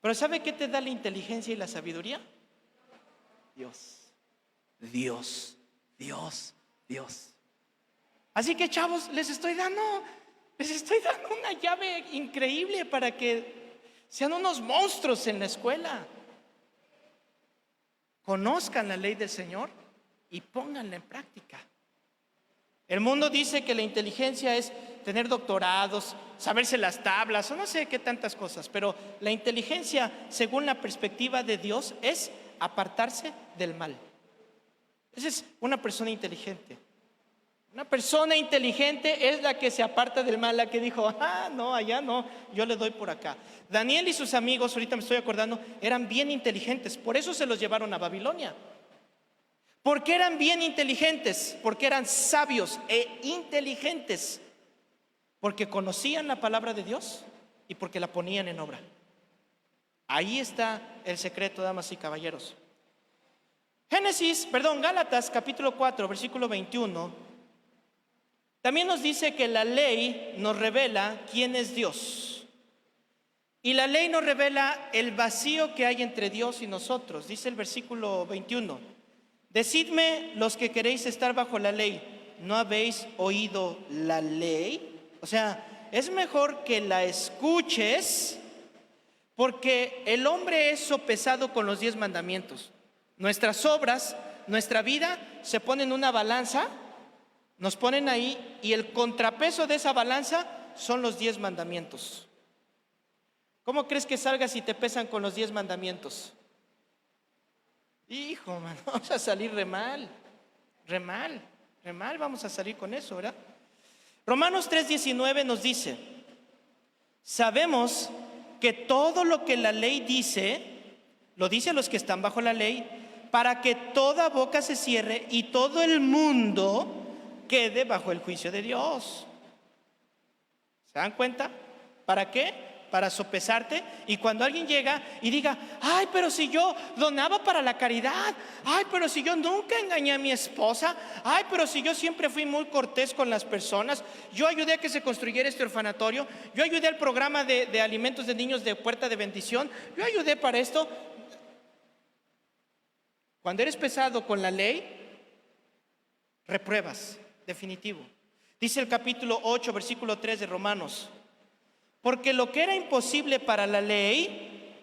Pero ¿sabe qué te da la inteligencia y la sabiduría? Dios. Dios. Dios. Dios. Así que, chavos, les estoy dando una llave increíble para que sean unos monstruos en la escuela. Conozcan la ley del Señor y pónganla en práctica. El mundo dice que la inteligencia es tener doctorados, saberse las tablas o no sé qué tantas cosas, pero la inteligencia, según la perspectiva de Dios, es apartarse del mal. Esa es una persona inteligente. Una persona inteligente es la que se aparta del mal, la que dijo, no, allá no, yo le doy por acá. Daniel y sus amigos, ahorita me estoy acordando, eran bien inteligentes, por eso se los llevaron a Babilonia. ¿Por qué eran bien inteligentes? Porque eran sabios e inteligentes. Porque conocían la palabra de Dios y porque la ponían en obra. Ahí está el secreto, damas y caballeros. Gálatas capítulo 4, versículo 21. También nos dice que la ley nos revela quién es Dios. Y la ley nos revela el vacío que hay entre Dios y nosotros. Dice el versículo 21. Decidme los que queréis estar bajo la ley, ¿no habéis oído la ley? O sea, es mejor que la escuches, porque el hombre es sopesado con los 10 mandamientos. Nuestras obras, nuestra vida se pone en una balanza, nos ponen ahí, y el contrapeso de esa balanza son los 10 mandamientos. ¿Cómo crees que salgas si te pesan con los 10 mandamientos? Hijo, man, vamos a salir re mal, re mal, Qué mal vamos a salir con eso, ¿verdad? Romanos 3:19 nos dice: sabemos que todo lo que la ley dice, lo dice a los que están bajo la ley, para que toda boca se cierre y todo el mundo quede bajo el juicio de Dios. ¿Se dan cuenta? ¿Para qué? Para sopesarte. Y cuando alguien llega y diga: ay, pero si yo donaba para la caridad, ay, pero si yo nunca engañé a mi esposa, ay, pero si yo siempre fui muy cortés con las personas, yo ayudé a que se construyera este orfanatorio, yo ayudé al programa de alimentos de niños de Puerta de Bendición, yo ayudé para esto. Cuando eres pesado con la ley, repruebas, definitivo. Dice el capítulo 8, versículo 3 de Romanos: porque lo que era imposible para la ley,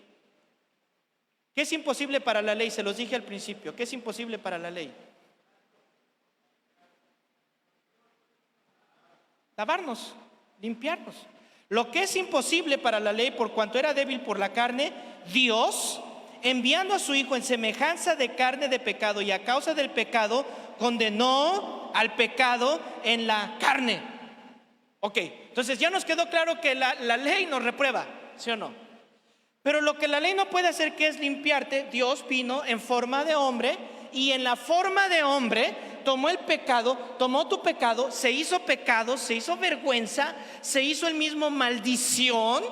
¿qué es imposible para la ley? Se los dije al principio, ¿qué es imposible para la ley? Lavarnos, limpiarnos. Lo que es imposible para la ley, por cuanto era débil por la carne, Dios, enviando a su Hijo en semejanza de carne de pecado, y a causa del pecado, condenó al pecado en la carne. Ok, entonces ya nos quedó claro que la ley nos reprueba, ¿sí o no? Pero lo que la ley no puede hacer, que es limpiarte, Dios vino en forma de hombre, y en la forma de hombre tomó el pecado, tomó tu pecado, se hizo vergüenza, se hizo él mismo maldición.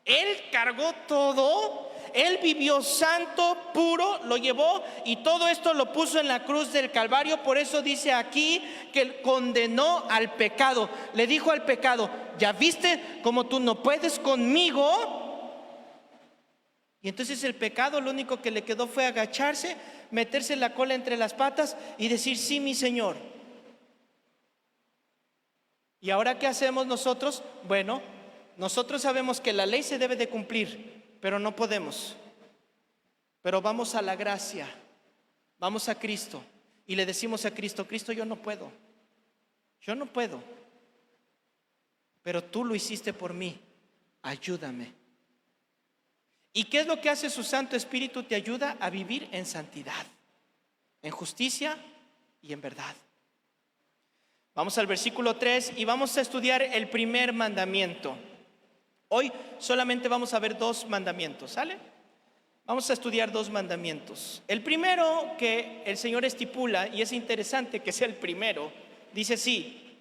Él cargó todo. Él vivió santo, puro, lo llevó, y todo esto lo puso en la cruz del Calvario. Por eso dice aquí que condenó al pecado. Le dijo al pecado: ya viste cómo tú no puedes conmigo. Y entonces el pecado, lo único que le quedó fue agacharse, meterse la cola entre las patas y decir: sí, mi Señor. ¿Y ahora qué hacemos nosotros? Bueno, nosotros sabemos que la ley se debe de cumplir, pero no podemos. Pero vamos a la gracia, vamos a Cristo y le decimos a Cristo: Cristo, yo no puedo, pero tú lo hiciste por mí, ayúdame. ¿Y qué es lo que hace su Santo Espíritu? Te ayuda a vivir en santidad, en justicia y en verdad. Vamos al versículo 3 y vamos a estudiar el primer mandamiento. Hoy solamente vamos a ver 2 mandamientos, ¿sale? Vamos a estudiar 2 mandamientos. El primero que el Señor estipula, y es interesante que sea el primero, dice así: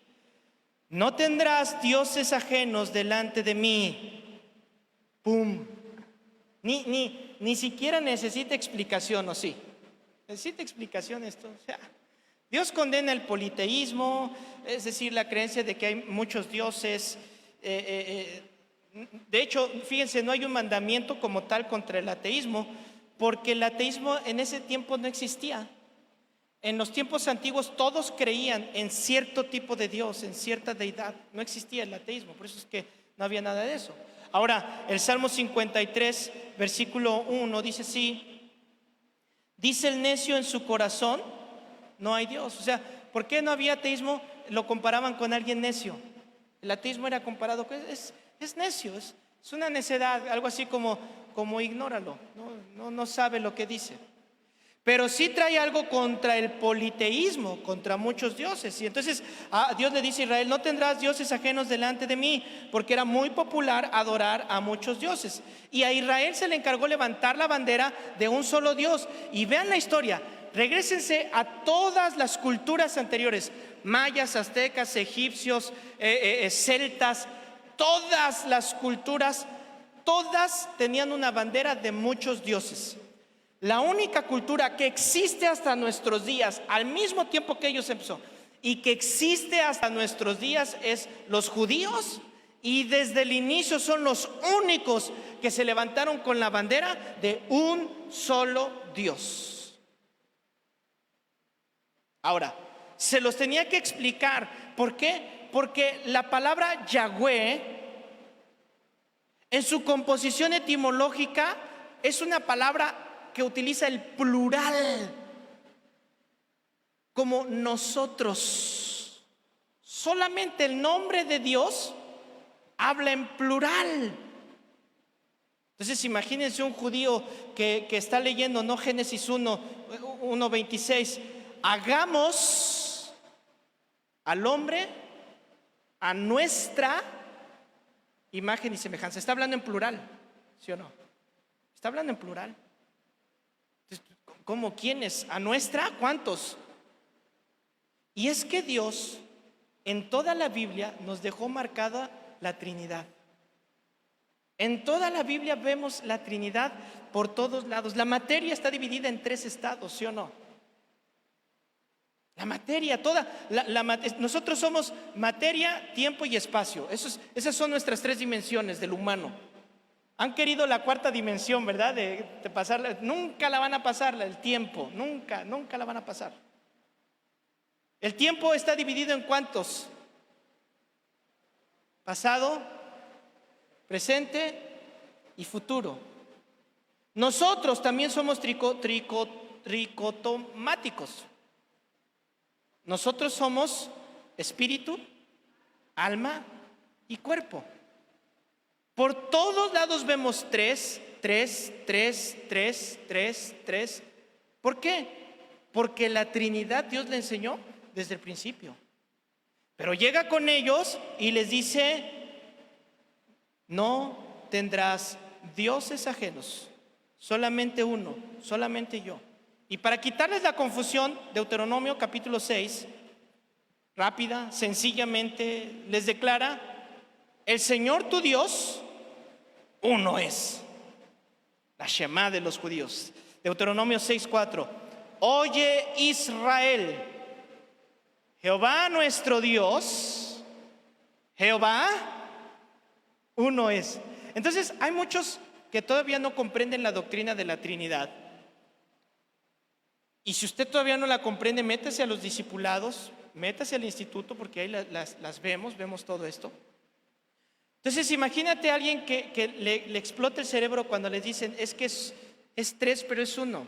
no tendrás dioses ajenos delante de mí. ¡Pum! Ni siquiera necesita explicación, ¿o sí? ¿Necesita explicación esto? O sea, Dios condena el politeísmo, es decir, la creencia de que hay muchos dioses. De hecho, fíjense, no hay un mandamiento como tal contra el ateísmo, porque el ateísmo en ese tiempo no existía. En los tiempos antiguos todos creían en cierto tipo de Dios, en cierta deidad. No existía el ateísmo, por eso es que no había nada de eso. Ahora, el Salmo 53, versículo 1 dice así: dice el necio en su corazón: no hay Dios. O sea, ¿por qué no había ateísmo? Lo comparaban con alguien necio. El ateísmo era comparado con es necio, es una necedad, algo así como ignóralo, no sabe lo que dice. Pero sí trae algo contra el politeísmo, contra muchos dioses. Y entonces Dios le dice a Israel: no tendrás dioses ajenos delante de mí, porque era muy popular adorar a muchos dioses. Y a Israel se le encargó levantar la bandera de un solo Dios. Y vean la historia, regrésense a todas las culturas anteriores: mayas, aztecas, egipcios, celtas. Todas las culturas, todas tenían una bandera de muchos dioses. La única cultura que existe hasta nuestros días, al mismo tiempo que ellos empezó, y que existe hasta nuestros días, es los judíos, y desde el inicio son los únicos que se levantaron con la bandera de un solo Dios. Ahora, se los tenía que explicar. ¿Por qué? Porque la palabra Yahweh, en su composición etimológica, es una palabra que utiliza el plural, como nosotros. Solamente el nombre de Dios habla en plural. Entonces imagínense un judío que está leyendo, ¿no? Génesis 1:26: hagamos al hombre a nuestra imagen y semejanza. Está hablando en plural, ¿sí o no? Está hablando en plural. Entonces, ¿cómo? ¿Quiénes? ¿A nuestra? ¿Cuántos? Y es que Dios en toda la Biblia nos dejó marcada la Trinidad. En toda la Biblia vemos la Trinidad por todos lados. La materia está dividida en 3 estados, ¿sí o no? La materia, nosotros somos materia, tiempo y espacio. Esas son nuestras 3 dimensiones del humano. Han querido la 4ª dimensión, ¿verdad? De pasarla, nunca la van a pasar, el tiempo, nunca la van a pasar. El tiempo está dividido en ¿cuántos? Pasado, presente y futuro. Nosotros también somos tricotomáticos. Nosotros somos espíritu, alma y cuerpo. Por todos lados vemos 3. ¿Por qué? Porque la Trinidad Dios le enseñó desde el principio. Pero llega con ellos y les dice: no tendrás dioses ajenos, solamente uno, solamente yo. Y para quitarles la confusión, Deuteronomio capítulo 6, rápida, sencillamente les declara: el Señor tu Dios, uno es. La Shema de los judíos. Deuteronomio 6:4. Oye Israel, Jehová nuestro Dios, Jehová, uno es. Entonces hay muchos que todavía no comprenden la doctrina de la Trinidad. Y si usted todavía no la comprende, métase a los discipulados, métase al instituto, porque ahí las vemos todo esto. Entonces imagínate a alguien que le explota el cerebro cuando le dicen: es que es 3 pero es 1.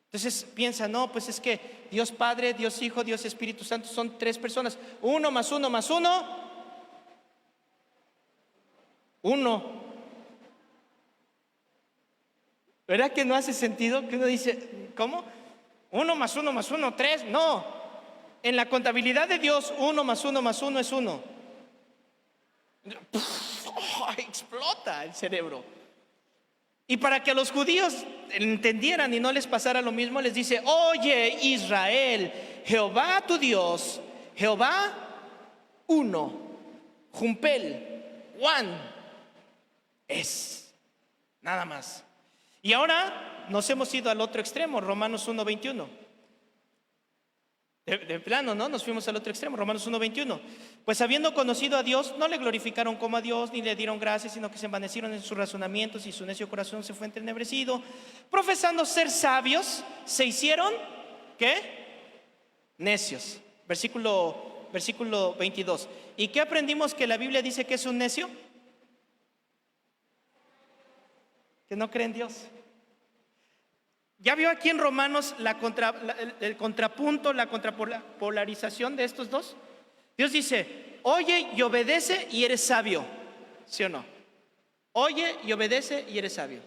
Entonces piensa: no, pues es que Dios Padre, Dios Hijo, Dios Espíritu Santo son 3 personas. 1 más 1 más 1, 1. ¿Verdad que no hace sentido? Que uno dice: ¿cómo? 1 más 1 más 1, 3. No, en la contabilidad de Dios 1 más 1 más 1 es 1. Explota el cerebro. Y para que los judíos entendieran y no les pasara lo mismo, les dice: oye Israel, Jehová tu Dios, Jehová uno, Jumpel, one, es, nada más. Y ahora nos hemos ido al otro extremo, Romanos 1:21. De plano, ¿no? Nos fuimos al otro extremo, Romanos 1:21. Pues habiendo conocido a Dios, no le glorificaron como a Dios, ni le dieron gracias, sino que se envanecieron en sus razonamientos, y su necio corazón se fue entenebrecido. Profesando ser sabios, se hicieron, ¿qué? Necios. Versículo 22. ¿Y qué aprendimos que la Biblia dice que es un necio? Que no cree en Dios. ¿Ya vio aquí en Romanos el contrapunto, la contrapolarización de estos dos? Dios dice: oye y obedece y eres sabio, ¿sí o no? Oye y obedece y eres sabio.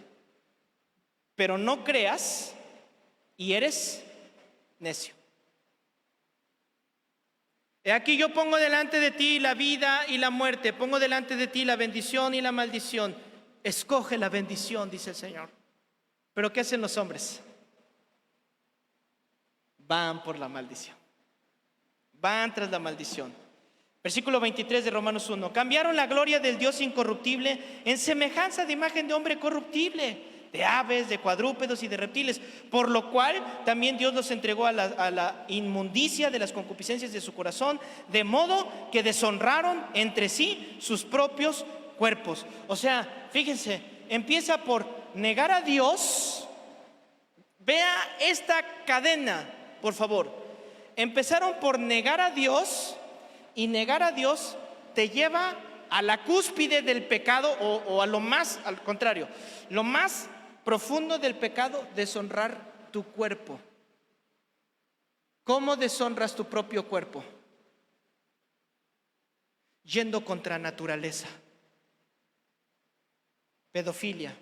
Pero no creas y eres necio. He aquí yo pongo delante de ti la vida y la muerte, pongo delante de ti la bendición y la maldición. Escoge la bendición, dice el Señor. Pero ¿qué hacen los hombres? Van por la maldición. Van tras la maldición. Versículo 23 de Romanos 1. Cambiaron la gloria del Dios incorruptible en semejanza de imagen de hombre corruptible, de aves, de cuadrúpedos y de reptiles, por lo cual también Dios los entregó a la inmundicia de las concupiscencias de su corazón, de modo que deshonraron entre sí sus propios cuerpos. O sea, fíjense, empieza por negar a Dios. Vea esta cadena, por favor. Empezaron por negar a Dios, y negar a Dios te lleva a la cúspide del pecado, o a lo más, al contrario, lo más profundo del pecado: deshonrar tu cuerpo. ¿Cómo deshonras tu propio cuerpo? Yendo contra naturaleza. Pedofilia.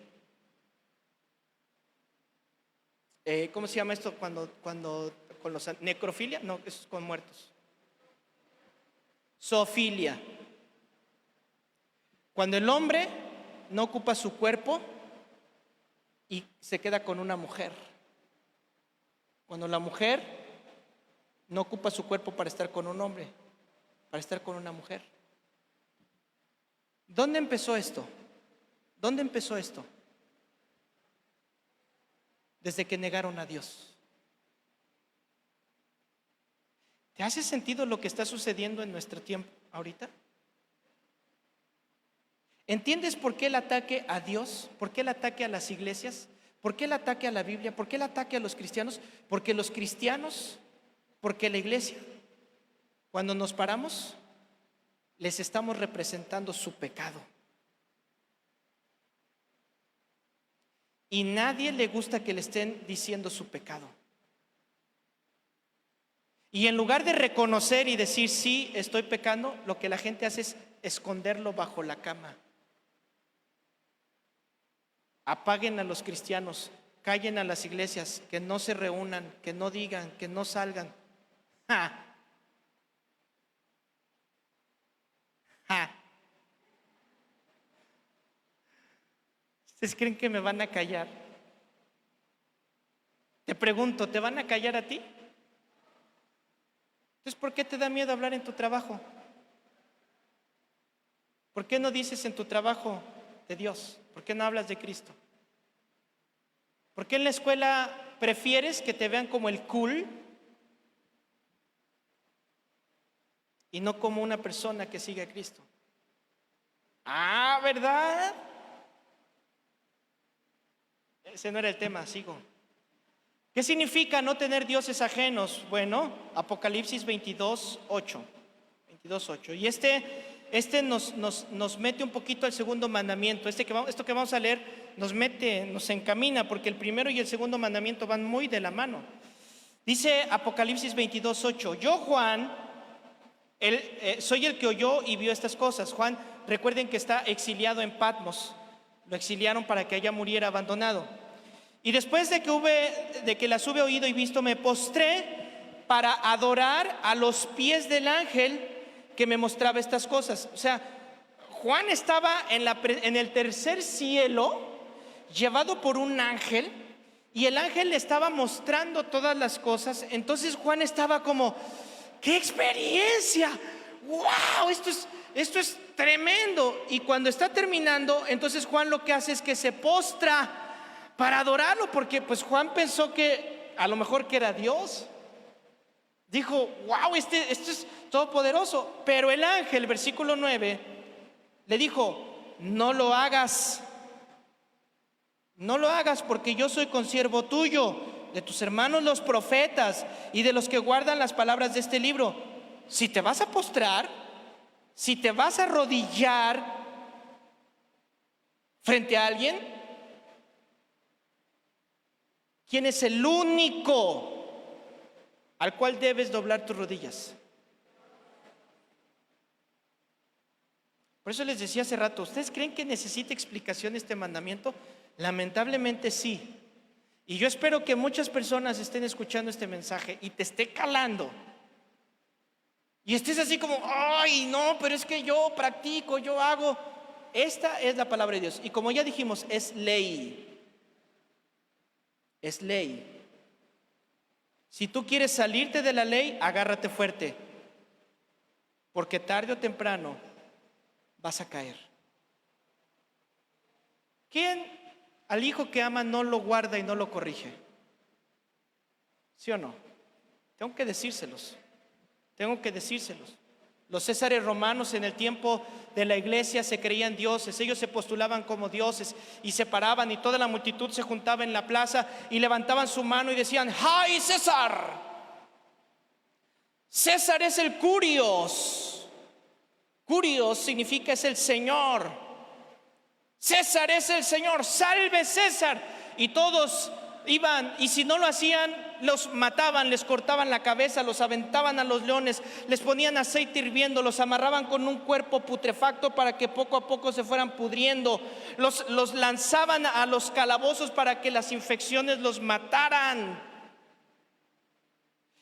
¿Cómo se llama esto cuando con los necrofilia? No, es con muertos. Zoofilia. Cuando el hombre no ocupa su cuerpo y se queda con una mujer. Cuando la mujer no ocupa su cuerpo para estar con un hombre, para estar con una mujer. ¿Dónde empezó esto? ¿Dónde empezó esto? Desde que negaron a Dios. ¿Te hace sentido lo que está sucediendo en nuestro tiempo ahorita? ¿Entiendes por qué el ataque a Dios? ¿Por qué el ataque a las iglesias? ¿Por qué el ataque a la Biblia? ¿Por qué el ataque a los cristianos? Porque los cristianos, porque la iglesia, cuando nos paramos, les estamos representando su pecado. Y nadie le gusta que le estén diciendo su pecado. Y en lugar de reconocer y decir, sí, estoy pecando, lo que la gente hace es esconderlo bajo la cama. Apaguen a los cristianos, callen a las iglesias, que no se reúnan, que no digan, que no salgan. ¡Ja! ¡Ja! ¿Ustedes creen que me van a callar? Te pregunto, ¿te van a callar a ti? Entonces, ¿por qué te da miedo hablar en tu trabajo? ¿Por qué no dices en tu trabajo de Dios? ¿Por qué no hablas de Cristo? ¿Por qué en la escuela prefieres que te vean como el cool y no como una persona que sigue a Cristo? Ah, ¿verdad? Ese no era el tema, sigo. ¿Qué significa no tener dioses ajenos? Bueno, Apocalipsis 22:8. Y este nos mete un poquito al segundo mandamiento. Esto que vamos a leer nos encamina, porque el primero y el segundo mandamiento van muy de la mano. Dice Apocalipsis 22:8: Yo, Juan, soy el que oyó y vio estas cosas. Juan, recuerden que está exiliado en Patmos. Lo exiliaron para que allá muriera abandonado. Y después de que las hube oído y visto, me postré para adorar a los pies del ángel que me mostraba estas cosas. O sea, Juan estaba en el tercer cielo, llevado por un ángel, y el ángel le estaba mostrando todas las cosas. Entonces Juan estaba como, ¡qué experiencia! ¡Wow! Esto es tremendo. Y cuando está terminando, entonces Juan lo que hace es que se postra para adorarlo, porque pues Juan pensó que a lo mejor que era Dios. Dijo, wow, esto es todopoderoso. Pero el ángel, versículo 9, le dijo, no lo hagas. No lo hagas, porque yo soy consiervo tuyo, de tus hermanos los profetas y de los que guardan las palabras de este libro. Si te vas a postrar, si te vas a arrodillar frente a alguien, ¿quién es el único al cual debes doblar tus rodillas? Por eso les decía hace rato, ¿ustedes creen que necesita explicación este mandamiento? Lamentablemente sí. Y yo espero que muchas personas estén escuchando este mensaje y te esté calando. Y estés así como, ay, no, pero es que yo practico, yo hago. Esta es la palabra de Dios. Y como ya dijimos, es ley. Es ley. Si tú quieres salirte de la ley, agárrate fuerte, porque tarde o temprano vas a caer. ¿Quién al hijo que ama no lo guarda y no lo corrige? ¿Sí o no? Tengo que decírselos. Los césares romanos en el tiempo de la iglesia se creían dioses. Ellos se postulaban como dioses y se paraban, y toda la multitud se juntaba en la plaza y levantaban su mano y decían, ¡Ay, César! César es el Curios. Curios significa es el Señor. César es el Señor, salve César. Y todos iban, y si no lo hacían, los mataban, les cortaban la cabeza, los aventaban a los leones, les ponían aceite hirviendo, los amarraban con un cuerpo putrefacto para que poco a poco se fueran pudriendo, los lanzaban a los calabozos para que las infecciones los mataran.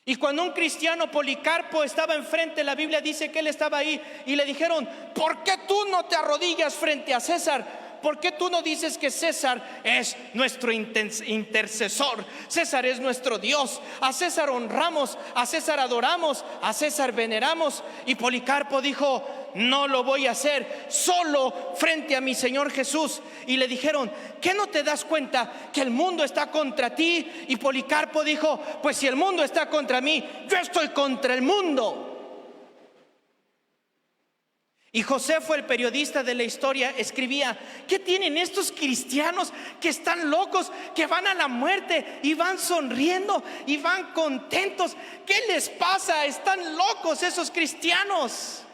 Y cuando un cristiano, Policarpo, estaba enfrente, la Biblia dice que él estaba ahí y le dijeron: ¿por qué tú no te arrodillas frente a César? ¿Por qué tú no dices que César es nuestro intercesor? César es nuestro Dios. A César honramos, a César adoramos, a César veneramos. Y Policarpo dijo: no lo voy a hacer, solo frente a mi Señor Jesús. Y le dijeron: ¿qué no te das cuenta que el mundo está contra ti? Y Policarpo dijo: pues si el mundo está contra mí, yo estoy contra el mundo. Y José fue el periodista de la historia, escribía: ¿qué tienen estos cristianos que están locos, que van a la muerte y van sonriendo y van contentos? ¿Qué les pasa? Están locos esos cristianos.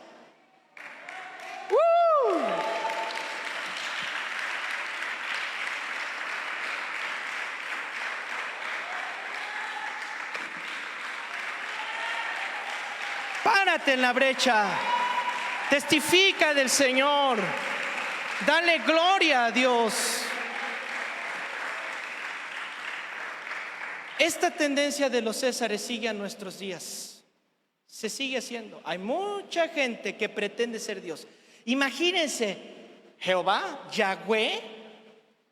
Párate en la brecha. Testifica del Señor. Dale gloria a Dios. Esta tendencia de los Césares sigue a nuestros días. Se sigue haciendo. Hay mucha gente que pretende ser Dios. Imagínense, Jehová, Yahweh,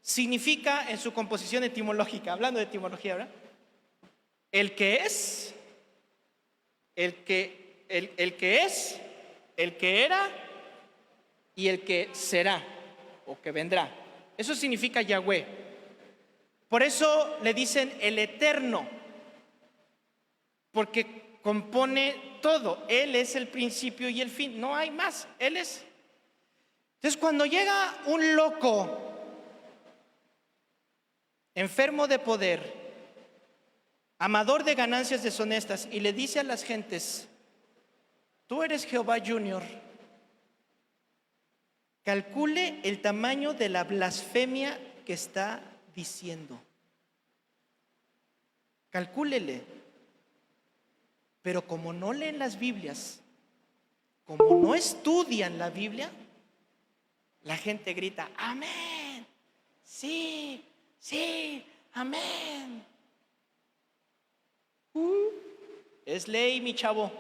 significa en su composición etimológica, hablando de etimología, ¿verdad? El que es, el que es, el que era y el que será o que vendrá. Eso significa Yahweh. Por eso le dicen el eterno, porque compone todo. Él es el principio y el fin, no hay más, Él es. Entonces, cuando llega un loco enfermo de poder, amador de ganancias deshonestas, y le dice a las gentes: tú eres Jehová Junior, calcule el tamaño de la blasfemia que está diciendo. Calcúlele. Pero como no leen las Biblias, como no estudian la Biblia, la gente grita: amén, sí, sí, amén. Es ley, mi chavo.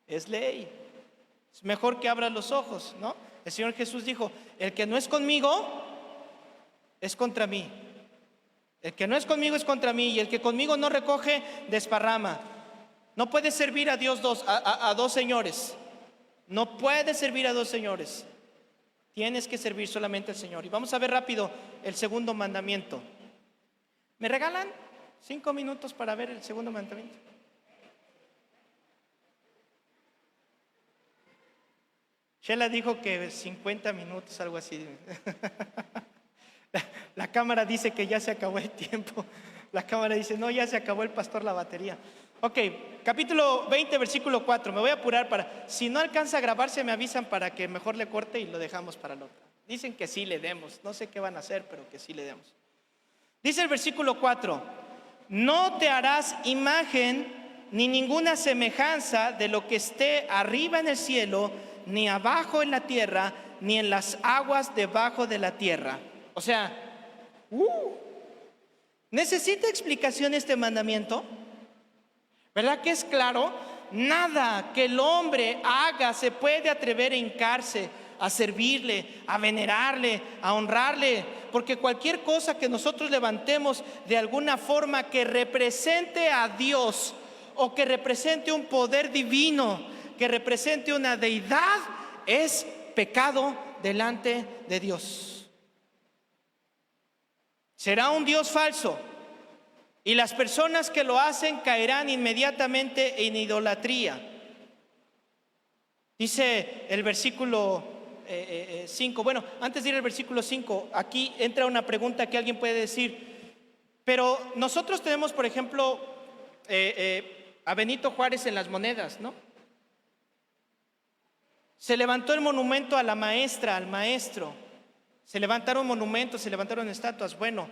Es ley. Es mejor que abras los ojos, ¿no? El Señor Jesús dijo: el que no es conmigo es contra mí. El que no es conmigo es contra mí, y el que conmigo no recoge, desparrama. No puedes servir a Dios a dos señores. No puedes servir a dos señores. Tienes que servir solamente al Señor. Y vamos a ver rápido el segundo mandamiento. ¿Me regalan 5 minutos para ver el segundo mandamiento? Sheila dijo que 50 minutos, algo así. La cámara dice que ya se acabó el tiempo. La cámara dice: no, ya se acabó el pastor la batería. Ok, capítulo 20, versículo 4. Me voy a apurar para, si no alcanza a grabarse, me avisan para que mejor le corte y lo dejamos para el otro. Dicen que sí le demos, no sé qué van a hacer, pero que sí le demos. Dice el versículo 4: no te harás imagen ni ninguna semejanza de lo que esté arriba en el cielo, ni abajo en la tierra, ni en las aguas debajo de la tierra. O sea, ¿necesita explicación este mandamiento? ¿Verdad que es claro? Nada que el hombre haga se puede atrever a hincarse, a servirle, a venerarle, a honrarle, porque cualquier cosa que nosotros levantemos de alguna forma que represente a Dios, o que represente un poder divino, que represente una deidad, es pecado delante de Dios. Será un Dios falso, y las personas que lo hacen caerán inmediatamente en idolatría. Dice el versículo 5. Bueno, antes de ir al versículo 5, aquí entra una pregunta que alguien puede decir: pero nosotros tenemos, por ejemplo, a Benito Juárez en las monedas, ¿no? Se levantó el monumento a la maestra, al maestro. Se levantaron monumentos, se levantaron estatuas. Bueno,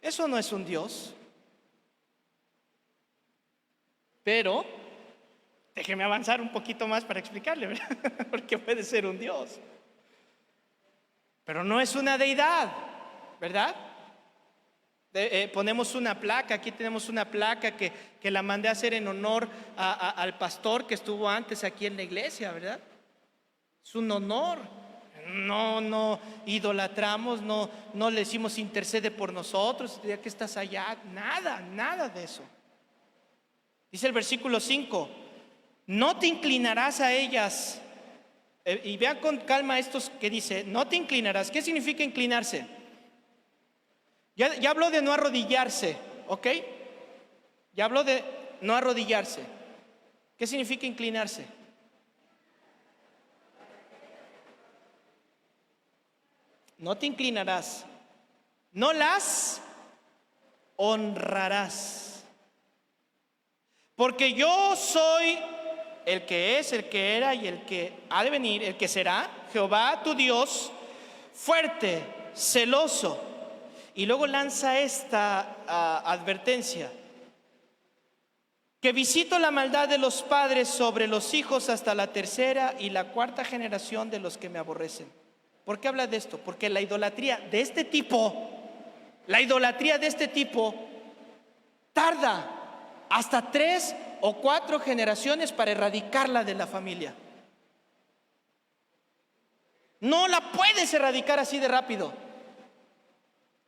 eso no es un Dios. Pero déjeme avanzar un poquito más para explicarle, ¿verdad? Porque puede ser un Dios, pero no es una deidad, ¿verdad? Ponemos una placa, aquí tenemos una placa que la mandé a hacer en honor al pastor que estuvo antes aquí en la iglesia, ¿verdad? Es un honor. No idolatramos, no le decimos intercede por nosotros, ya que estás allá, nada de eso. Dice el versículo 5, no te inclinarás a ellas. Y vean con calma estos que dice, no te inclinarás. ¿Qué significa inclinarse? Ya habló de no arrodillarse, ¿ok? Ya habló de no arrodillarse. ¿Qué significa inclinarse? No te inclinarás, no las honrarás, porque yo soy el que es, el que era y el que ha de venir, el que será, Jehová tu Dios, fuerte, celoso. Y luego lanza esta advertencia, que visito la maldad de los padres sobre los hijos hasta la tercera y la cuarta generación de los que me aborrecen. ¿Por qué habla de esto? Porque la idolatría de este tipo, tarda hasta 3 o 4 generaciones para erradicarla de la familia. No la puedes erradicar así de rápido.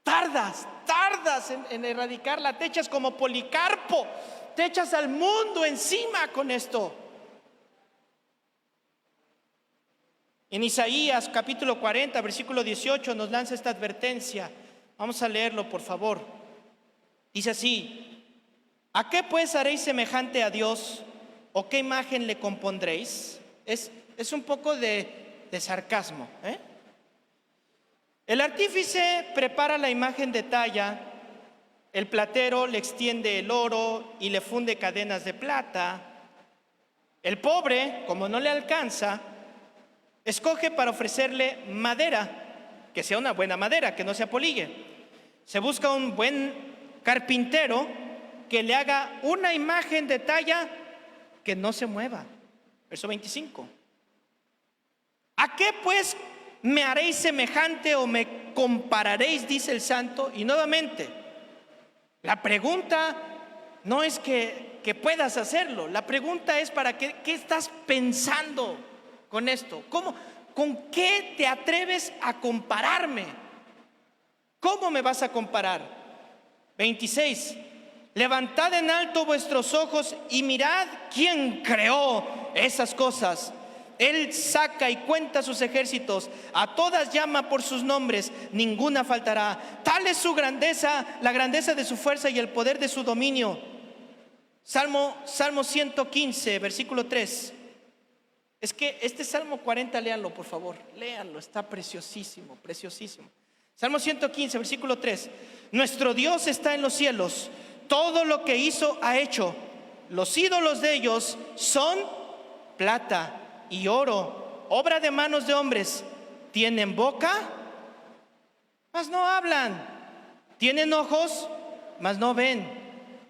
Tardas en erradicarla. Te echas como Policarpo, te echas al mundo encima con esto. En Isaías capítulo 40, versículo 18 nos lanza esta advertencia. Vamos a leerlo, por favor. Dice así: ¿a qué pues haréis semejante a Dios? ¿O qué imagen le compondréis? Es un poco de sarcasmo, ¿eh? El artífice prepara la imagen de talla, el platero le extiende el oro y le funde cadenas de plata. El pobre, como no le alcanza, escoge para ofrecerle madera, que sea una buena madera, que no se apoligue. Se busca un buen carpintero que le haga una imagen de talla que no se mueva. Verso 25. ¿A qué pues me haréis semejante o me compararéis? Dice el santo. Y nuevamente, la pregunta no es que puedas hacerlo. La pregunta es para qué estás pensando con esto. ¿Con qué te atreves a compararme? ¿Cómo me vas a comparar? 26. Levantad en alto vuestros ojos y mirad quién creó esas cosas. Él saca y cuenta sus ejércitos, a todas llama por sus nombres, ninguna faltará. Tal es su grandeza, la grandeza de su fuerza y el poder de su dominio. Salmo 115, versículo 3. Es que este Salmo 40, léanlo por favor, léanlo, está preciosísimo, preciosísimo. Salmo 115, versículo 3. Nuestro Dios está en los cielos, todo lo que hizo ha hecho. Los ídolos de ellos son plata y oro, obra de manos de hombres. Tienen boca, mas no hablan. Tienen ojos, mas no ven.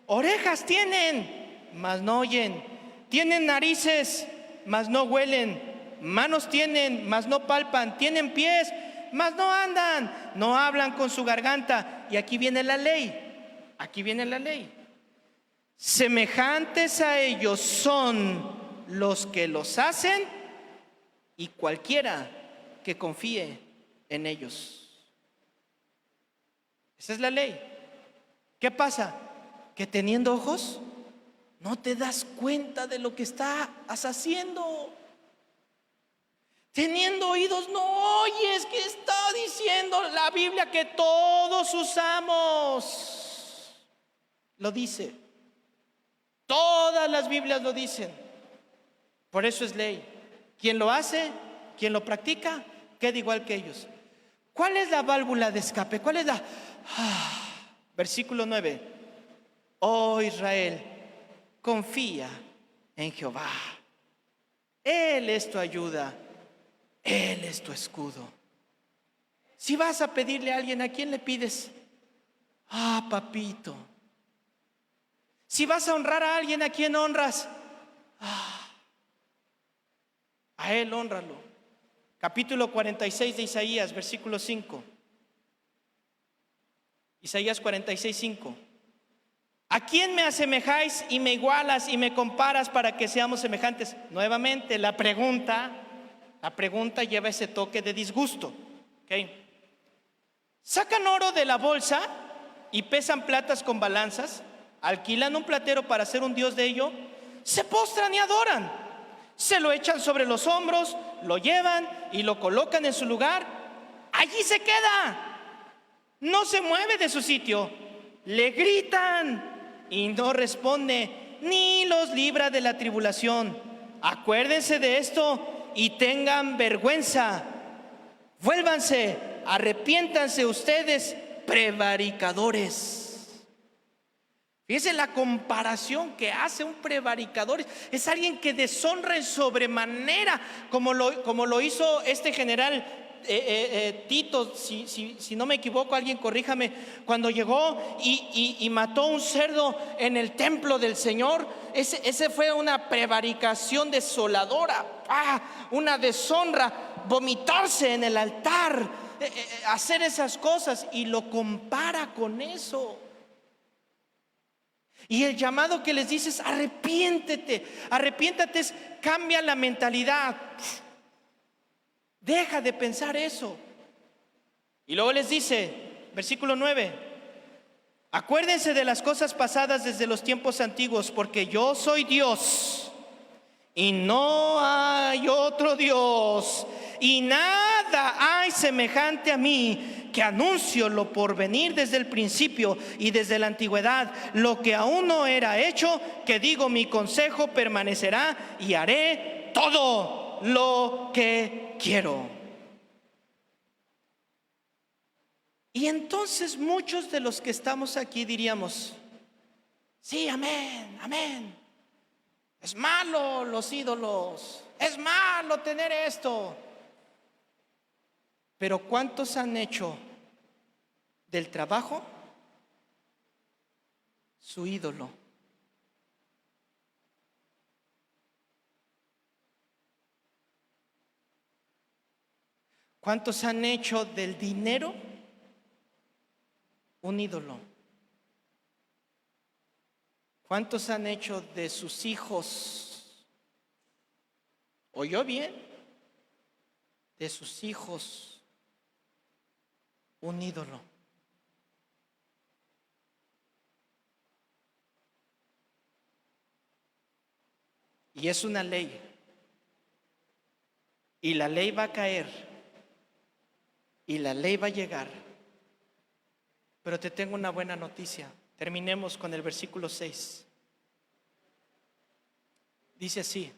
Orejas tienen, mas no oyen. Tienen narices, mas no huelen. Manos tienen, mas no palpan. Tienen pies, mas no andan. No hablan con su garganta. Y aquí viene la ley. Aquí viene la ley. Semejantes a ellos son los que los hacen y cualquiera que confíe en ellos. Esa es la ley. ¿Qué pasa? Que teniendo ojos no te das cuenta de lo que estás haciendo. Teniendo oídos no oyes qué está diciendo la Biblia que todos usamos. Lo dice. Todas las Biblias lo dicen. Por eso es ley. Quien lo hace, quien lo practica, queda igual que ellos. ¿Cuál es la válvula de escape? ¿Cuál es la? Versículo 9. Oh Israel, confía en Jehová. Él es tu ayuda. Él es tu escudo. Si vas a pedirle a alguien, ¿a quién le pides? Papito. Si vas a honrar a alguien, ¿a quién honras? A él honralo. Capítulo 46 de Isaías, versículo 5. Isaías 46:5. ¿A quién me asemejáis y me igualas y me comparas para que seamos semejantes? Nuevamente, la pregunta lleva ese toque de disgusto. ¿Okay? Sacan oro de la bolsa y pesan platas con balanzas, alquilan un platero para hacer un dios de ello, se postran y adoran, se lo echan sobre los hombros, lo llevan y lo colocan en su lugar. Allí se queda, no se mueve de su sitio. Le gritan y no responde, ni los libra de la tribulación. Acuérdense de esto y tengan vergüenza. Vuélvanse, arrepiéntanse ustedes, prevaricadores. Fíjense la comparación que hace un prevaricador. Es alguien que deshonra en sobremanera, como lo hizo este general Tito, si no me equivoco, alguien corríjame, cuando llegó y mató un cerdo en el templo del Señor. Ese fue una prevaricación desoladora, una deshonra, vomitarse en el altar, hacer esas cosas, y lo compara con eso. Y el llamado que les dice es arrepiéntete, cambia la mentalidad. Deja de pensar eso. Y luego les dice, versículo 9: acuérdense de las cosas pasadas desde los tiempos antiguos, porque yo soy Dios y no hay otro Dios, y nada hay semejante a mí, que anuncio lo por venir desde el principio y desde la antigüedad, lo que aún no era hecho, que digo, mi consejo permanecerá y haré todo lo que quiero. Y entonces muchos de los que estamos aquí diríamos, sí, amén, amén. Es malo los ídolos, es malo tener esto. Pero ¿cuántos han hecho del trabajo su ídolo? ¿Cuántos han hecho del dinero un ídolo? ¿Cuántos han hecho de sus hijos, oyó bien, de sus hijos un ídolo? Y es una ley, y la ley va a caer, y la ley va a llegar. Pero te tengo una buena noticia. Terminemos con el versículo 6. Dice así: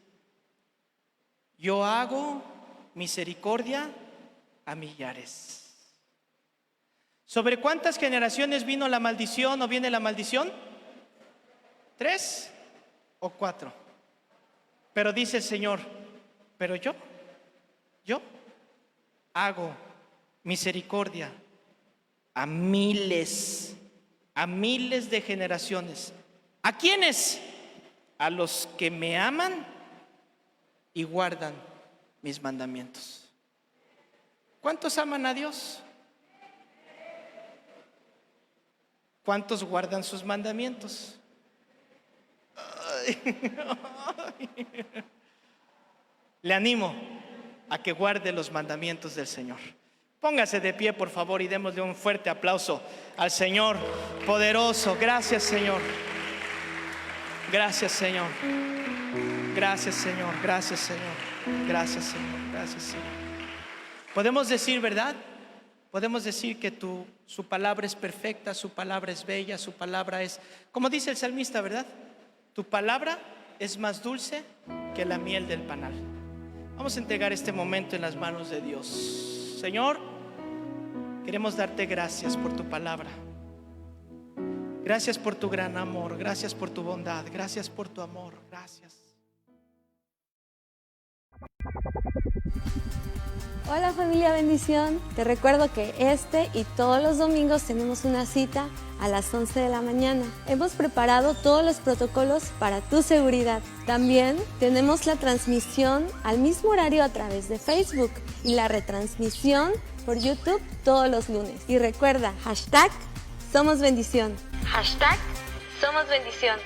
yo hago misericordia a millares. ¿Sobre cuántas generaciones vino la maldición o viene la maldición? 3 o 4. Pero dice el Señor, pero yo hago misericordia a miles de generaciones. ¿A quiénes? A los que me aman y guardan mis mandamientos. ¿Cuántos aman a Dios? ¿Cuántos guardan sus mandamientos? Le animo a que guarde los mandamientos del Señor. Póngase de pie, por favor, y démosle un fuerte aplauso al Señor poderoso. Gracias, Señor. Gracias, Señor. Gracias, Señor. Gracias, Señor. Gracias, Señor. Gracias, Señor. Podemos decir, ¿verdad? Podemos decir que su palabra es perfecta, su palabra es bella, su palabra es, como dice el salmista, ¿verdad? Tu palabra es más dulce que la miel del panal. Vamos a entregar este momento en las manos de Dios. Señor, queremos darte gracias por tu palabra. Gracias por tu gran amor. Gracias por tu bondad. Gracias por tu amor. Gracias. Hola familia Bendición, te recuerdo que este y todos los domingos tenemos una cita a las 11 de la mañana. Hemos preparado todos los protocolos para tu seguridad. También tenemos la transmisión al mismo horario a través de Facebook y la retransmisión por YouTube todos los lunes. Y recuerda, Somos bendición. Hashtag Somos bendición.